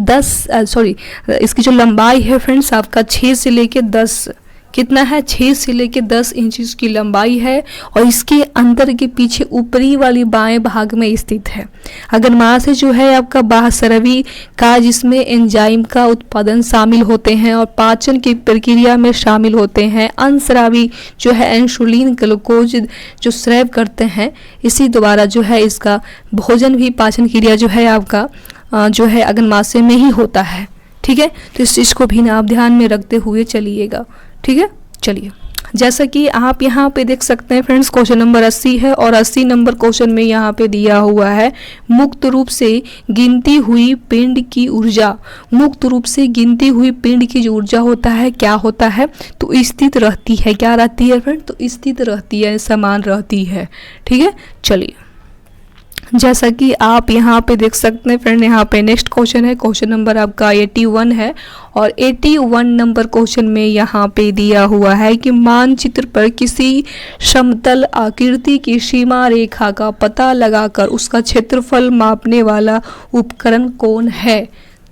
इसकी जो लंबाई है फ्रेंड्स आपका 6 से लेके 10, कितना है? 6 से लेके 10 इंच की लंबाई है और इसके अंदर के पीछे ऊपरी वाली बाएं भाग में स्थित है। अग्नमाशय जो है आपका बाह्यस्रावी का, जिसमें एंजाइम का उत्पादन शामिल होते हैं और पाचन की प्रक्रिया में शामिल होते हैं। अंतस्रावी जो है इंसुलिन ग्लूकोज जो स्राव करते हैं, इसी द्वारा जो है इसका भोजन भी, पाचन क्रिया जो है आपका जो है अग्नमाशय में ही होता है। ठीक है, तो इस चीज़ को भी ना आप ध्यान में रखते हुए चलिएगा। ठीक है, चलिए जैसा कि आप यहाँ पे देख सकते हैं फ्रेंड्स, क्वेश्चन नंबर 80 है और 80 नंबर क्वेश्चन में यहाँ पे दिया हुआ है मुक्त रूप से गिनती हुई पिंड की ऊर्जा। मुक्त रूप से गिनती हुई पिंड की जो ऊर्जा होता है क्या होता है? तो स्थित रहती है। क्या रहती है फ्रेंड? तो स्थित रहती है, समान रहती है। ठीक है, चलिए जैसा कि आप यहाँ पे देख सकते हैं फ्रेंड, यहाँ पे नेक्स्ट क्वेश्चन है, क्वेश्चन नंबर आपका 81 है और 81 नंबर क्वेश्चन में यहाँ पे दिया हुआ है कि मानचित्र पर किसी समतल आकृति की सीमा रेखा का पता लगाकर उसका क्षेत्रफल मापने वाला उपकरण कौन है?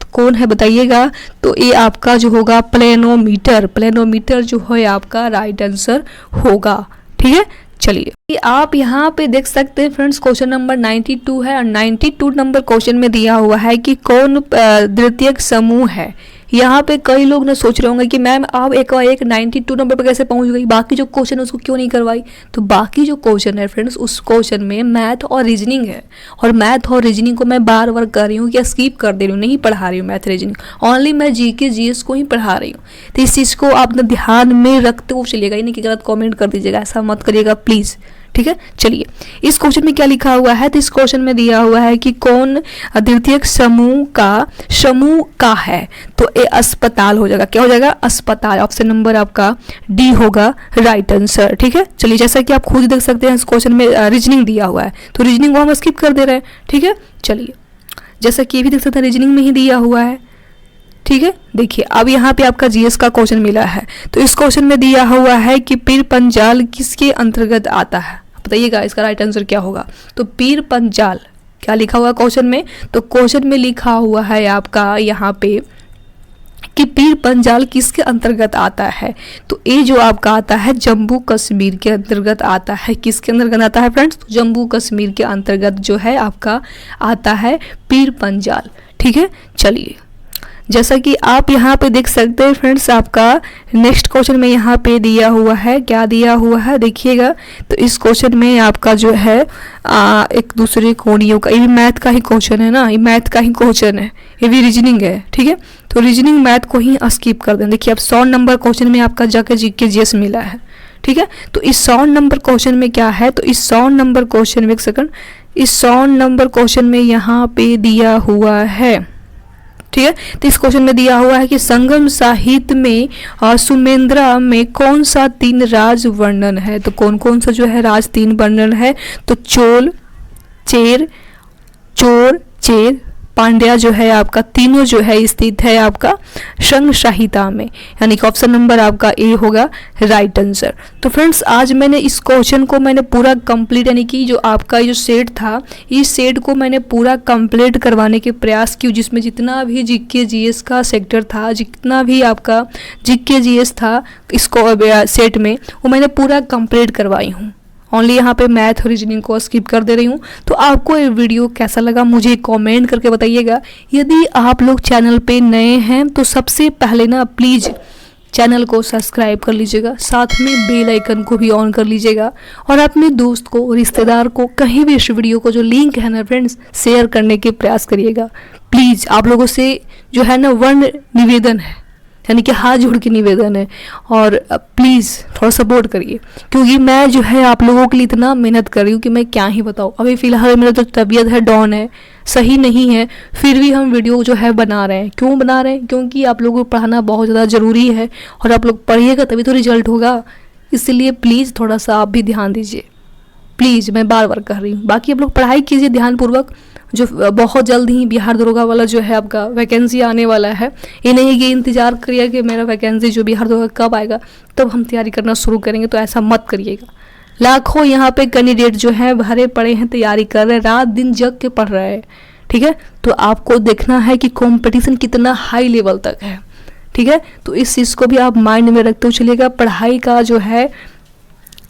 तो कौन है बताइएगा? तो ये आपका जो होगा प्लेनोमीटर। प्लेनोमीटर जो है आपका राइट आंसर होगा। ठीक है, चलिए आप यहाँ पे देख सकते हैं फ्रेंड्स, क्वेश्चन नंबर 92 है और 92 नंबर क्वेश्चन में दिया हुआ है कि कौन द्वितीयक समूह है। यहाँ पे कई लोग ना सोच रहे होंगे कि मैम आप एक 92 नंबर पर कैसे पहुँच गई, बाकी जो क्वेश्चन है उसको क्यों नहीं करवाई? तो बाकी जो क्वेश्चन है फ्रेंड्स, उस क्वेश्चन में मैथ और रीजनिंग है और मैथ और रीजनिंग को मैं बार बार कर रही हूँ या स्किप कर दे रही हूँ, नहीं पढ़ा रही हूँ मैथ रीजनिंग, ओनली मैं जीके जीएस को ही पढ़ा रही हूँ। तो इस चीज़ को आप ध्यान में रखते हुए चलिएगा, यानी कि गलत कॉमेंट कर दीजिएगा, ऐसा मत करिएगा प्लीज़। ठीक है, चलिए इस क्वेश्चन में क्या लिखा हुआ है? तो इस क्वेश्चन में दिया हुआ है कि कौन द्वितीयक समूह का है? तो ये अस्पताल हो जाएगा। क्या हो जाएगा? अस्पताल। ऑप्शन नंबर आपका डी होगा राइट आंसर। ठीक है, चलिए जैसा कि आप खुद देख सकते हैं इस क्वेश्चन में रीजनिंग दिया हुआ है, तो रीजनिंग को हम स्किप कर दे रहे हैं। ठीक है, चलिए जैसा कि ये भी देख सकते हैं रीजनिंग में ही दिया हुआ है। ठीक है, देखिए अब यहाँ पे आपका जीएस का क्वेश्चन मिला है, तो इस क्वेश्चन में दिया हुआ है कि पीर पंजाल किसके अंतर्गत आता है? बताइएगा इसका राइट आंसर क्या होगा? तो पीर पंजाल क्या लिखा हुआ क्वेश्चन में? तो क्वेश्चन में लिखा हुआ है आपका यहाँ पे कि पीर पंजाल किसके अंतर्गत आता है? तो ये जो आपका आता है जम्मू कश्मीर के अंतर्गत आता है। किसके अंतर्गत आता है फ्रेंड्स? तो जम्मू कश्मीर के अंतर्गत जो है आपका आता है पीर पंजाल। ठीक है, चलिए जैसा कि आप यहाँ पे देख सकते हैं फ्रेंड्स, आपका नेक्स्ट क्वेश्चन में यहाँ पे दिया हुआ है, क्या दिया हुआ है देखिएगा। तो इस क्वेश्चन में आपका जो है एक दूसरे कोणियों का, ये भी मैथ का ही क्वेश्चन है ना, ये मैथ का ही क्वेश्चन है, ये भी रीजनिंग है। ठीक है, तो रीजनिंग मैथ को ही स्किप कर दें। देखिए अब 100 नंबर क्वेश्चन में आपका जाके जीके जीएस मिला है। ठीक है, तो इस 100 नंबर क्वेश्चन में क्या है? तो इस 100 नंबर क्वेश्चन में, एक सेकंड, इस 100 नंबर क्वेश्चन में यहाँ पे दिया हुआ है। ठीक है, तो इस क्वेश्चन में दिया हुआ है कि संगम साहित्य में सुमेंद्रा में कौन सा 3 राज वर्णन है? तो कौन कौन सा जो है राज 3 वर्णन है? तो चोल, चेर, चोर, चेर, पांड्या जो है आपका, तीनों जो है स्थित है आपका संघ संहिता में, यानी कि ऑप्शन नंबर आपका ए होगा राइट आंसर। तो फ्रेंड्स आज मैंने इस क्वेश्चन को मैंने पूरा कंप्लीट, यानी कि जो आपका जो सेट था, इस सेट को मैंने पूरा कंप्लीट करवाने के प्रयास किया, जिसमें जितना भी जीके जीएस का सेक्टर था, जितना भी आपका जीके जीएस था इसको सेट में, वो मैंने पूरा कंप्लीट करवाई हूँ। ओनली यहाँ पे मैथ और रीजनिंग को स्किप कर दे रही हूँ। तो आपको ये वीडियो कैसा लगा मुझे कमेंट करके बताइएगा। यदि आप लोग चैनल पे नए हैं तो सबसे पहले ना प्लीज़ चैनल को सब्सक्राइब कर लीजिएगा, साथ में बेल आइकन को भी ऑन कर लीजिएगा और अपने दोस्त को, रिश्तेदार को कहीं भी इस वीडियो को जो लिंक है ना फ्रेंड्स शेयर करने के प्रयास करिएगा। प्लीज़ आप लोगों से जो है ना वर्ण निवेदन है, यानी कि हाथ जोड़ के निवेदन है, और प्लीज़ थोड़ा सपोर्ट करिए, क्योंकि मैं जो है आप लोगों के लिए इतना मेहनत कर रही हूँ कि मैं क्या ही बताऊँ। अभी फ़िलहाल मेरा जो तबीयत है डाउन है, सही नहीं है, फिर भी हम वीडियो जो है बना रहे हैं। क्यों बना रहे हैं? क्योंकि आप लोगों को पढ़ाना बहुत ज़्यादा ज़रूरी है और आप लोग पढ़िएगा तभी तो रिजल्ट होगा। इसलिए प्लीज़ थोड़ा सा आप भी ध्यान दीजिए, प्लीज़ मैं बार बार कह रही हूँ। बाकी आप लोग पढ़ाई कीजिए ध्यानपूर्वक, जो बहुत जल्द ही बिहार दरोगा वाला जो है आपका वैकेंसी आने वाला है। ये नहीं कि इंतज़ार करिए कि मेरा वैकेंसी जो बिहार दरोगा कब आएगा तब हम तैयारी करना शुरू करेंगे, तो ऐसा मत करिएगा। लाखों यहाँ पे कैंडिडेट जो हैं भरे पड़े हैं, तैयारी कर रहे हैं, रात दिन जग के पढ़ रहे हैं, ठीक है। तो आपको देखना है कि कंपटीशन कितना हाई लेवल तक है, ठीक है। तो इस चीज़ को भी आप माइंड में रखते हुए चलिएगा। पढ़ाई का जो है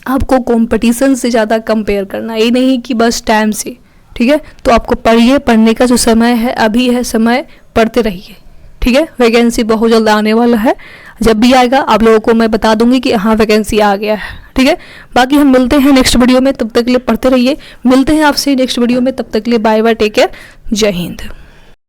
आपको कंपटीशन से ज़्यादा कंपेयर करना, ये नहीं कि बस टाइम से, ठीक है। तो आपको पढ़िए, पढ़ने का जो समय है अभी है समय, पढ़ते रहिए, ठीक है। वैकेंसी बहुत जल्द आने वाला है, जब भी आएगा आप लोगों को मैं बता दूंगी कि हाँ वैकेंसी आ गया है, ठीक है। बाकी हम मिलते हैं नेक्स्ट वीडियो में, तब तक के लिए पढ़ते रहिए। मिलते हैं आपसे नेक्स्ट वीडियो में, तब तक के लिए बाय बाय, टेक केयर, जय हिंद।